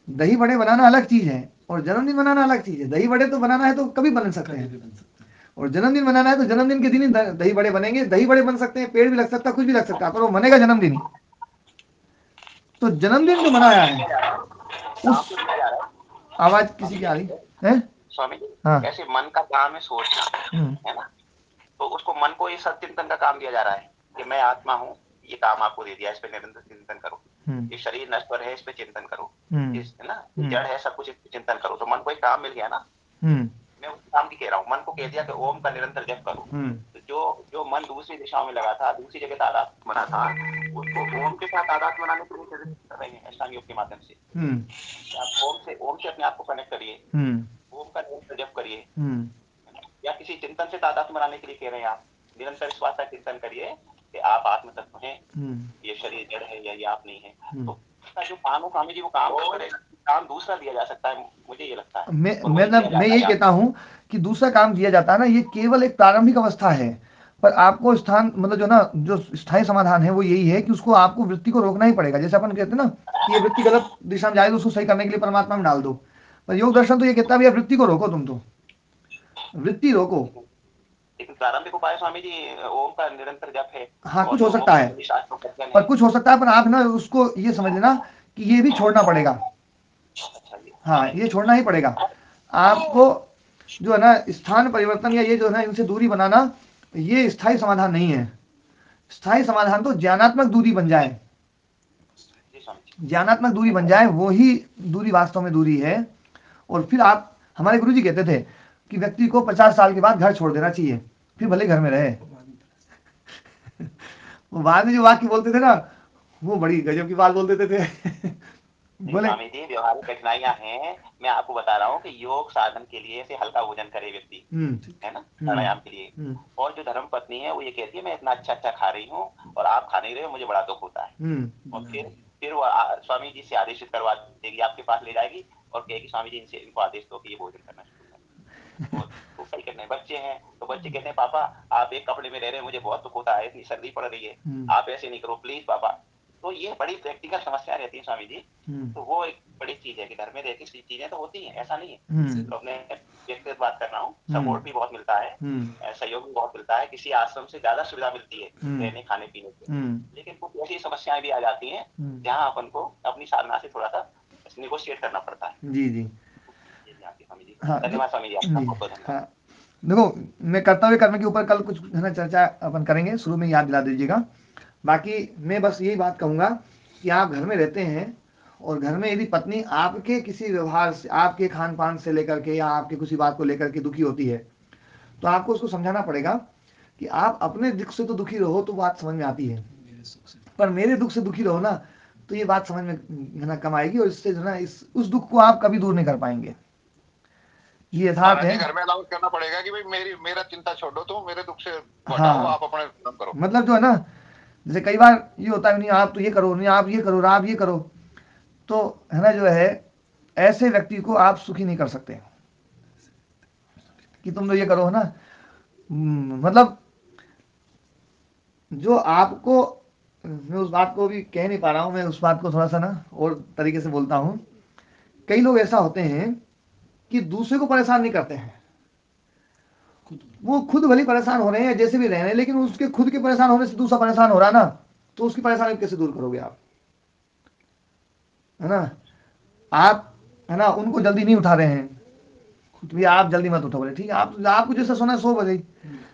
दही बड़े बनाना अलग चीज है, और जन्मदिन मनाना अलग चीज है। दही बड़े तो बनाना है तो कभी बन सकते हैं, और जन्मदिन मनाना है तो जन्मदिन के दिन ही दही बड़े बनेंगे। दही बड़े बन सकते हैं, पेड़ भी लग सकता है, कुछ भी लग सकता है, पर वो मनेगा जन्मदिन ही। तो जन्मदिन जो मनाया है उस आवाज किसी की आ रही है स्वामी जी। हाँ। ऐसे मन का काम है सोचना, है ना, तो उसको मन को ये सत्चिंतन का काम दिया जा रहा है कि मैं आत्मा हूँ, ये काम आपको दे दिया, इस पे निरंतर चिंतन करो। ये शरीर नश्वर है, इस पे चिंतन करो, है ना, जड़ है, सब कुछ इस पे चिंतन करो। तो मन को एक काम मिल गया ना, मैं उस काम की कह रहा हूँ, मन को कह दिया कि ओम का निरंतर जप करो। तो जो मन दूसरी दिशाओं में लगा था, दूसरी जगह तादात्म्य बना था, उसको ओम के साथ तादात्म्य बनाने के लिए कर रहे हैं अष्टांग योग के माध्यम से। आप ओम से अपने आप को कनेक्ट करिए, ओम का निरंतर जप करिए, या किसी चिंतन से तादात्म्य बनाने के लिए कह रहे हैं आप, निरंतर इस बात का चिंतन करिए कि आप आत्म तत्व हैं, ये शरीर जड़ है या ये आप नहीं है। तो जो काम हो स्वामी जी वो काम करेगा, काम दूसरा दिया जा सकता है, मुझे ये लगता है। मैं यही कहता हूँ कि दूसरा काम दिया जाता है ना, ये केवल एक प्रारंभिक अवस्था है, पर आपको स्थान मतलब जो ना जो स्थायी समाधान है वो यही है कि उसको आपको वृत्ति को रोकना ही पड़ेगा। जैसे अपन कहते हैं ना कि ये वृत्ति गलत दिशा में जाए तो उसको सही करने के लिए परमात्मा में डाल दो, पर योग दर्शन तो ये कहता है भैया वृत्ति को रोको, तुम तो वृत्ति रोको। लेकिन प्रारंभिक उपाय स्वामी जी ओम का निरंतर जप है। हाँ कुछ हो सकता है, पर कुछ हो सकता है, पर आप ना उसको ये समझ लेना कि ये भी छोड़ना पड़ेगा। हाँ ये छोड़ना ही पड़ेगा आपको, जो है ना स्थान परिवर्तन या ये जो है ना इनसे दूरी बनाना, ये स्थायी समाधान नहीं है। स्थायी समाधान तो ज्ञानात्मक दूरी बन जाए, ज्ञानात्मक दूरी बन जाए, वो ही दूरी वास्तव में दूरी है। और फिर आप, हमारे गुरुजी कहते थे कि व्यक्ति को 50 साल के बाद घर छोड़ देना चाहिए, फिर भले घर में रहे। वो बाद में जो वाक्य बोलते थे ना, वो बड़ी गजब की बात बोल देते थे। बोले स्वामी जी व्यवहारिक कठिनाइयां हैं, मैं आपको बता रहा हूँ कि योग साधन के लिए से हल्का भोजन करे व्यक्ति, है ना, प्राणायाम के लिए। और जो धर्म पत्नी है वो ये कहती है मैं इतना अच्छा अच्छा खा रही हूँ और आप खा नहीं रहे हो, मुझे बड़ा दुख होता है। और फिर वो स्वामी जी से आदेशित करवा देगी, आपके पास ले जाएगी और कहेगी स्वामी जी इनसे इनको आदेश दो कि ये भोजन करना शुरू करें। तो कई करने बच्चे हैं, तो बच्चे कहते हैं पापा आप एक कपड़े में रह रहे हैं, मुझे बहुत दुख होता है, इतनी सर्दी पड़ रही है, आप ऐसे नहीं करो प्लीज पापा। तो ये बड़ी प्रैक्टिकल समस्या रहती है स्वामी जी। तो वो एक बड़ी चीज है कि घर में रह के चीजें तो होती हैं, ऐसा नहीं है। तो अपने व्यक्तिगत बात कर रहा हूँ, सपोर्ट भी बहुत मिलता है, सहयोग भी बहुत मिलता है, किसी आश्रम से ज्यादा सुविधा मिलती है रहने खाने पीने की। लेकिन कुछ ऐसी समस्याएं भी आ जाती हैं जहाँ अपन को अपनी साधना से थोड़ा सा निगोशिएट करना पड़ता है। जी जी धन्यवाद स्वामी जी, आपका बहुत बहुत धन्यवाद। देखो मैं कर्तव्य कर्म के ऊपर कल कुछ है ना चर्चा अपन करेंगे, शुरू में याद दिला दीजिएगा। बाकी मैं बस यही बात कहूँगा कि आप घर में रहते हैं और घर में यदि पत्नी आपके किसी व्यवहार से, आपके खान पान से लेकर के या आपके किसी बात को लेकर के दुखी होती है, तो आपको उसको समझाना पड़ेगा कि आप अपने दुख से तो दुखी रहो तो बात समझ में आती है, पर मेरे दुख से दुखी रहो ना तो ये बात समझ में है ना कम आएगी, और इससे जो ना उस दुख को आप कभी दूर नहीं कर पाएंगे। ये यथार्थ है। घर में अलाउ करना पड़ेगा कि भाई मेरा चिंता छोड़ो, तो मेरे दुख से हटाओ, आप अपने काम करो। मतलब जो है ना, जैसे कई बार ये होता है नहीं आप तो ये करो, नहीं आप ये करो, आप ये करो, तो है ना जो है ऐसे व्यक्ति को आप सुखी नहीं कर सकते कि तुम तो ये करो, है ना। मतलब जो आपको, मैं उस बात को भी कह नहीं पा रहा हूं, मैं उस बात को थोड़ा सा ना और तरीके से बोलता हूं। कई लोग ऐसा होते हैं कि दूसरे को परेशान नहीं करते हैं, वो खुद भले परेशान हो रहे हैं जैसे भी रह रहे हैं, लेकिन उसके खुद के परेशान होने से दूसरा परेशान हो रहा है ना, तो उसकी परेशानी कैसे दूर करोगे आप, है ना। आप है ना उनको जल्दी नहीं उठा रहे हैं, खुद भी आप जल्दी मत उठो, बोले ठीक है आपको जैसा सोना है 100 बजे,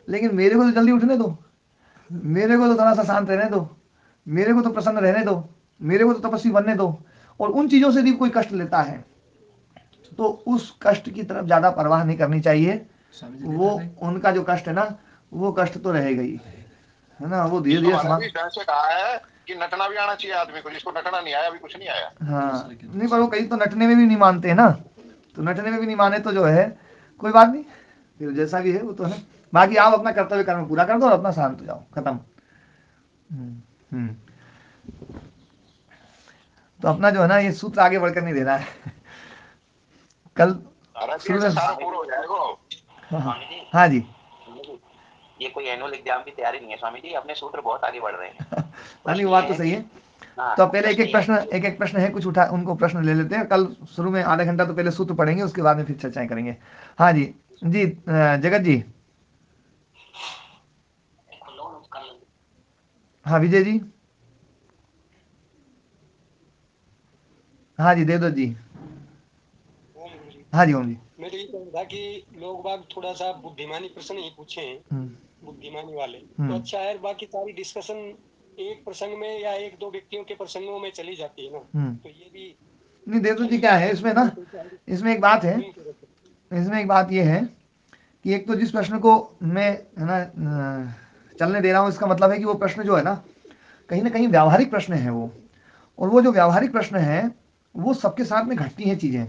लेकिन मेरे को तो जल्दी उठने दो, मेरे को तो थोड़ा सा शांत रहने दो, मेरे को तो प्रसन्न रहने दो, मेरे को तो तपस्वी बनने दो। और उन चीजों से भी कोई कष्ट लेता है तो उस कष्ट की तरफ ज्यादा परवाह नहीं करनी चाहिए। वो उनका जो कष्ट है ना, वो कष्ट तो रहेगा ही, है ना। वो धीरे धीरे कहा है कि नटना भी आना चाहिए आदमी को, जिसको नटना नहीं आया, अभी कुछ नहीं आया। हाँ नहीं, पर वो कहीं तो नटने में भी नहीं मानते हैं ना, तो नटने में भी नहीं माने तो जो है कोई बात नहीं, फिर जैसा भी है वो तो है। बाकी आप अपना कर्तव्य कर्म पूरा कर दो और अपना शांत हो जाओ, खत्म। तो अपना जो है ना ये सूत्र आगे बढ़कर नहीं दे रहा है। कल पूरा हो जाएगा। हाँ जी, ये कोई एनुअल एग्जाम की तैयारी नहीं है स्वामी जी, अपने सूत्र बहुत आगे बढ़ रहे हैं। नहीं बात तो सही है। तो पहले एक एक प्रश्न है कुछ उठा, उनको प्रश्न ले लेते हैं। कल शुरू में आधा घंटा तो पहले सूत्र पढ़ेंगे, उसके बाद में फिर चर्चाएं करेंगे। हाँ जी जी जगत जी। हाँ विजय जी। हाँ जी देवदत्त जी। हाँ जी ओम जी। मैं तो ये कहूँ था कि लोग बाग थोड़ा सा बुद्धिमानी प्रश्न ही पूछे, बुद्धिमानी वाले तो अच्छा है। बाकी सारी डिस्कशन एक प्रसंग में या एक दो व्यक्तियों के प्रसंगों में चली जाती है ना, तो ये भी नहीं। देवदत्त जी क्या है इसमें ना, इसमें एक बात है, इसमें एक बात ये है कि एक तो जिस प्रश्न को मैं है ना चलने दे रहा हूँ, इसका मतलब है कि वो प्रश्न जो है ना कहीं व्यावहारिक प्रश्न है वो, और वो जो व्यावहारिक प्रश्न है वो सबके साथ में घटती हैं चीजें।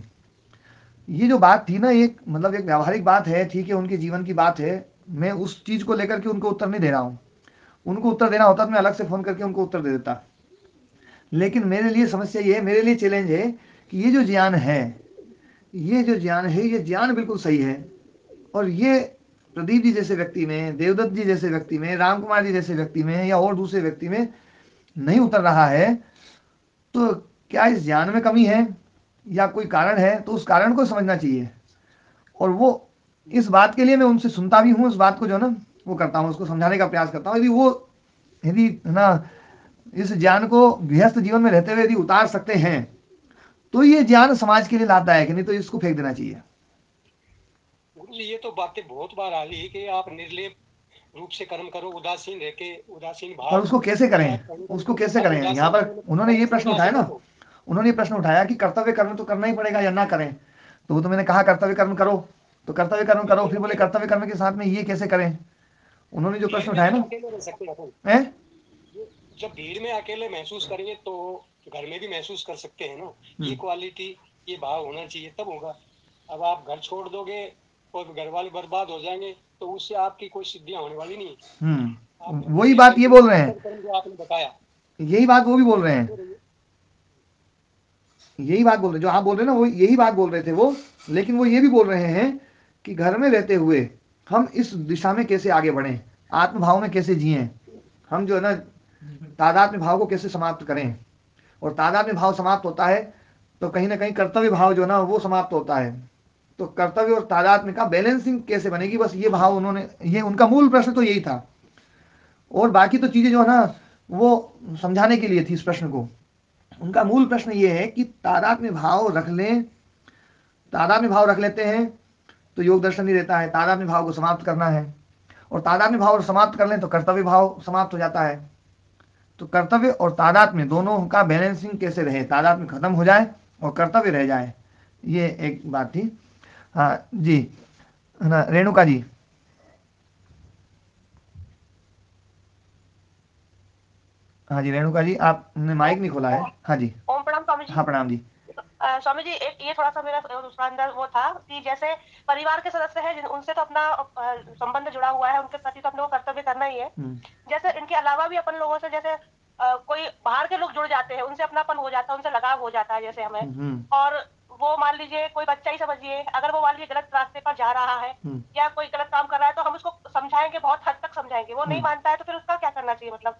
ये जो बात थी ना, एक मतलब एक व्यावहारिक बात है, ठीक है, उनके जीवन की बात है। मैं उस चीज को लेकर के उनको उत्तर नहीं दे रहा हूँ, उनको उत्तर देना होता तो मैं अलग से फोन करके उनको उत्तर दे देता। लेकिन मेरे लिए समस्या ये है, मेरे लिए चैलेंज है कि ये जो ज्ञान है, ये जो ज्ञान है, ये ज्ञान बिल्कुल सही है, और ये प्रदीप जी जैसे व्यक्ति में, देवदत्त जी जैसे व्यक्ति में, राम कुमार जी जैसे व्यक्ति में या और दूसरे व्यक्ति में नहीं उतर रहा है, तो क्या इस ज्ञान में कमी है या कोई कारण है तो उस कारण को समझना चाहिए। और वो इस बात के लिए मैं उनसे सुनता भी हूँ, इस बात को जो ना वो करता हूँ, उसको समझाने का प्रयास करता हूँ। यदि है ना इस ज्ञान को गृहस्थ जीवन में रहते हुए यदि उतार सकते हैं तो ये ज्ञान समाज के लिए लाभदायक है, नहीं तो इसको फेंक देना चाहिए। गुरु जी ये तो बातें बहुत बार आ ली कि आप निर्लेप रूप से कर्म करो, उदासीन रह के, उदासीन भाव। पर उसको कैसे करें, उसको कैसे करें? यहाँ पर उन्होंने ये प्रश्न उठाया ना, उन्होंने ये प्रश्न उठाया कि कर्तव्य कर्म तो करना ही पड़ेगा या ना करें। तो वो तो मैंने कहा कर्तव्य कर्म करो, तो कर्तव्य कर्म करो। फिर बोले कर्तव्य कर्म के साथ में ये कैसे करें? उन्होंने जो प्रश्न उठाया ना, जब भीड़ में अकेले महसूस करेंगे तो घर में भी महसूस कर सकते हैं ना। ये क्वालिटी, ये भाव होना चाहिए, तब होगा। अब आप घर छोड़ दोगे और घर वाले बर्बाद हो जाएंगे तो उससे आपकी कोई सिद्धियां होने वाली नहीं। वही बात ये बोल रहे हैं, जो आपने बताया यही बात वो भी बोल रहे हैं, यही बात बोल रहे हैं जो आप बोल रहे हैं ना, वो यही बात बोल रहे थे वो। लेकिन वो ये भी बोल रहे हैं कि घर में रहते हुए हम इस दिशा में कैसे आगे बढ़ें, आत्मभाव में कैसे जिएं, हम जो है ना तादात्म्य भाव को कैसे समाप्त करें। और तादात्म्य भाव समाप्त होता है तो कहीं ना कहीं कर्तव्य भाव जो ना वो समाप्त होता है। तो कर्तव्य और तादात्म्य का बैलेंसिंग कैसे बनेगी, बस ये भाव उन्होंने, ये उनका मूल प्रश्न तो यही था। और बाकी तो चीजें जो है ना वो समझाने के लिए थी इस प्रश्न को। उनका मूल प्रश्न ये है कि तादात्म्य भाव रख लें, तादात्म्य भाव रख लेते हैं तो योग दर्शन ही रहता है। तादात्म्य भाव को समाप्त करना है, और तादात्म्य भाव समाप्त कर लें तो कर्तव्य भाव समाप्त हो जाता है। तो कर्तव्य और तादात्म्य दोनों का बैलेंसिंग कैसे रहे, तादात्म्य खत्म हो जाए और कर्तव्य रह जाए, ये एक बात थी। हाँ जी, है ना रेणुका जी। हाँ जी रेणुका जी, आपने माइक नहीं खोला है। हाँ जी। ओम प्रणाम स्वामी जी। हाँ प्रणाम जी। स्वामी जी एक ये थोड़ा सा मेरा दूसरा अंदर वो था कि जैसे परिवार के सदस्य हैं उनसे तो अपना संबंध जुड़ा हुआ है, उनके प्रति तो अपने को कर्तव्य करना ही है। जैसे इनके अलावा भी अपन लोगों से जैसे कोई बाहर के लोग जुड़ जाते हैं, उनसे अपनापन हो जाता है, उनसे लगाव हो जाता है जैसे हमें। और वो मान लीजिए कोई बच्चा ही समझिए, अगर वो मान लीजिए गलत रास्ते पर जा रहा है या कोई गलत काम कर रहा है तो हम उसको समझाएंगे, बहुत हद तक समझाएंगे। वो नहीं मानता है तो फिर उसका क्या करना चाहिए? मतलब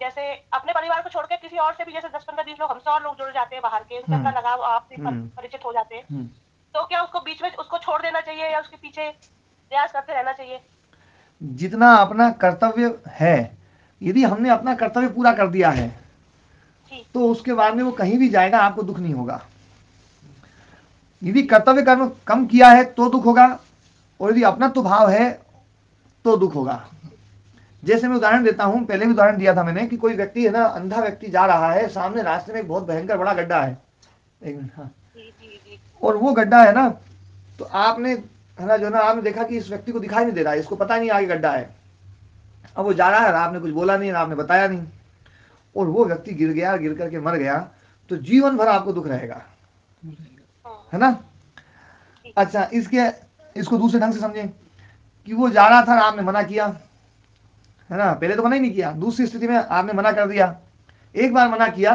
जैसे अपने परिवार को छोड़ के किसी और से भी जैसे 10-15-20 लोग हमसे और लोग जुड़ जाते हैं बाहर के, उनसे अपना लगाव आपसे परिचित हो जाते हैं, तो क्या उसको बीच में उसको छोड़ देना चाहिए या उसके पीछे प्रयास करते रहना चाहिए? जितना अपना कर्तव्य है, यदि हमने अपना कर्तव्य पूरा कर दिया है तो उसके बाद में वो कहीं भी जाएगा आपको दुख नहीं होगा। यदि कर्तव्य कर्म कम किया है तो दुख होगा, और यदि अपना तो भाव है तो दुख होगा। जैसे मैं उदाहरण देता हूं, पहले भी उदाहरण दिया था मैंने कि कोई व्यक्ति है ना, अंधा व्यक्ति जा रहा है, सामने रास्ते में एक बहुत भयंकर बड़ा गड्ढा है, एक मिनट, हाँ, और वो गड्ढा है ना, तो आपने है ना जो ना आपने देखा कि इस व्यक्ति को दिखाई नहीं दे रहा है, इसको पता नहीं आगे गड्ढा है। अब वो जा रहा है, आपने कुछ बोला नहीं, आपने बताया नहीं, और वो व्यक्ति गिर गया, गिर करके मर गया, तो जीवन भर आपको दुख रहेगा, है ना। अच्छा, इसको दूसरे ढंग से समझें कि वो जा रहा था, आपने मना किया, है ना, पहले तो मना ही नहीं किया, दूसरी स्थिति में आपने मना कर दिया, एक बार मना किया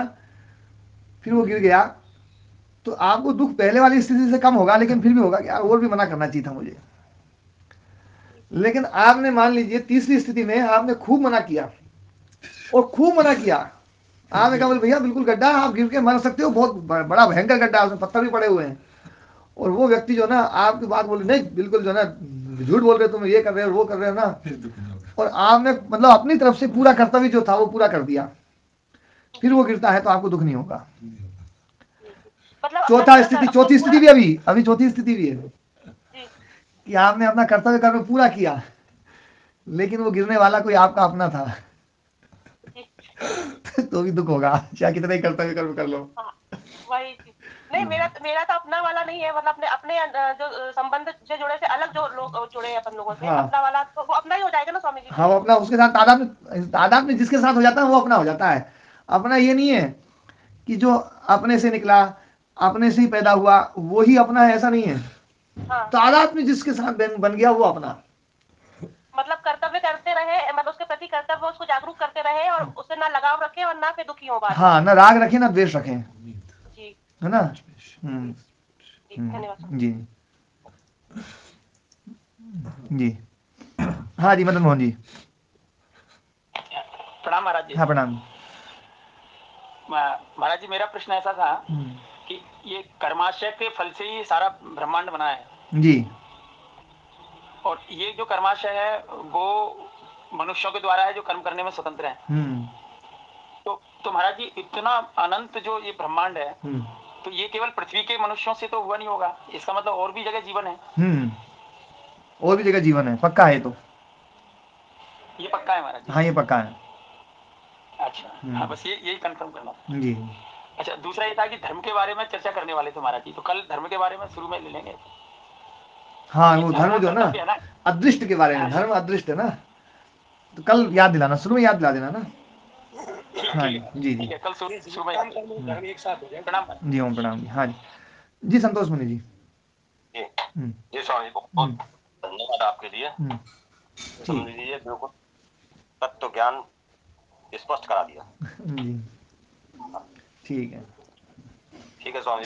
फिर वो गिर गया, तो आपको दुख पहले वाली स्थिति से कम होगा, लेकिन फिर भी होगा कि यार और भी मना करना चाहिए था मुझे। लेकिन आपने मान लीजिए तीसरी स्थिति में आपने खूब मना किया, और खूब मना किया, आपने कहा बोले भैया बिल्कुल गड्ढा, आप गिर के मर सकते हो, बहुत बड़ा भयंकर गड्ढा है, उसमें पत्थर भी पड़े हुए हैं। और वो व्यक्ति जो ना आपकी बात बोले नहीं बिल्कुल जो ना झूठ बोल रहे, तुम ये कर रहे हो वो कर रहे हो ना, और आपने मतलब अपनी तरफ से पूरा कर्तव्य जो था वो पूरा कर दिया, फिर वो गिरता है तो आपको दुख नहीं होगा। चौथी स्थिति भी अभी चौथी स्थिति भी है कि आपने अपना कर्तव्य कर्म पूरा किया, लेकिन वो गिरने वाला कोई आपका अपना था तो भी दुख होगा, चाहे कितना ही कर्तव्य कर्म कर लो। वही नहीं, मेरा तो अपना वाला नहीं है, मतलब अपने जो संबंध से जुड़े से अलग जो लोग जुड़े हैं अपन लोगों से, हाँ। अपना वाला तो वो अपना ही हो जाएगा ना स्वामी जी। हाँ, वो अपना, उसके साथ तादाद में जिसके साथ हो जाता है वो अपना हो जाता है। अपना ये नहीं है कि जो अपने से निकला, अपने से ही पैदा हुआ वो ही अपना है, ऐसा नहीं है। हाँ। तादाद में जिसके साथ बन गया वो अपना, मतलब कर्तव्य करते रहे, मतलब उसके प्रति कर्तव्य उसको जागरूक करते रहे, और उससे ना लगाव रखे और ना फिर दुखी हो बात। हाँ, ना राग रखे ना द्वेष रखे जी, है ना। धन्यवाद जी जी। हाँ जी, मदन मोहन जी। प्रणाम महाराज जी। हाँ प्रणाम महाराज जी। मेरा प्रश्न ऐसा था कि ये कर्माशय के फल से ही सारा ब्रह्मांड बना है जी। और ये जो कर्माशय है वो मनुष्यों के द्वारा है जो कर्म करने में स्वतंत्र है। तो महाराज जी इतना अनंत जो ये ब्रह्मांड है तो ये केवल पृथ्वी के मनुष्यों से तो हुआ नहीं होगा, इसका मतलब और भी जगह जीवन है। और भी जगह जीवन है, पक्का है। तो ये पक्का है महाराज जी? हाँ ये पक्का है। अच्छा हाँ, बस यही कंफर्म करना जी। अच्छा, दूसरा ये था कि धर्म के बारे में चर्चा करने वाले थे महाराज जी, तो कल धर्म के बारे में शुरू में ले लेंगे। हाँ वो धर्म जो ना अदृष्ट के बारे में, धर्म अदृष्ट है ना, तो कल याद दिलाना, शुरू में याद दिला देना ना। हाँ जी जी कल शुरू में धर्म एक साथ हो जाए। प्रणाम जी, ओम प्रणाम जी। हाँ जी जी, संतोष मुनि जी। जी स्वामी जी बहुत धन्यवाद आपके लिए। समझ लीजिए बिल्कुल तत्व ज्ञान स्पष्ट करा दिया। जी ठीक है स्वामी।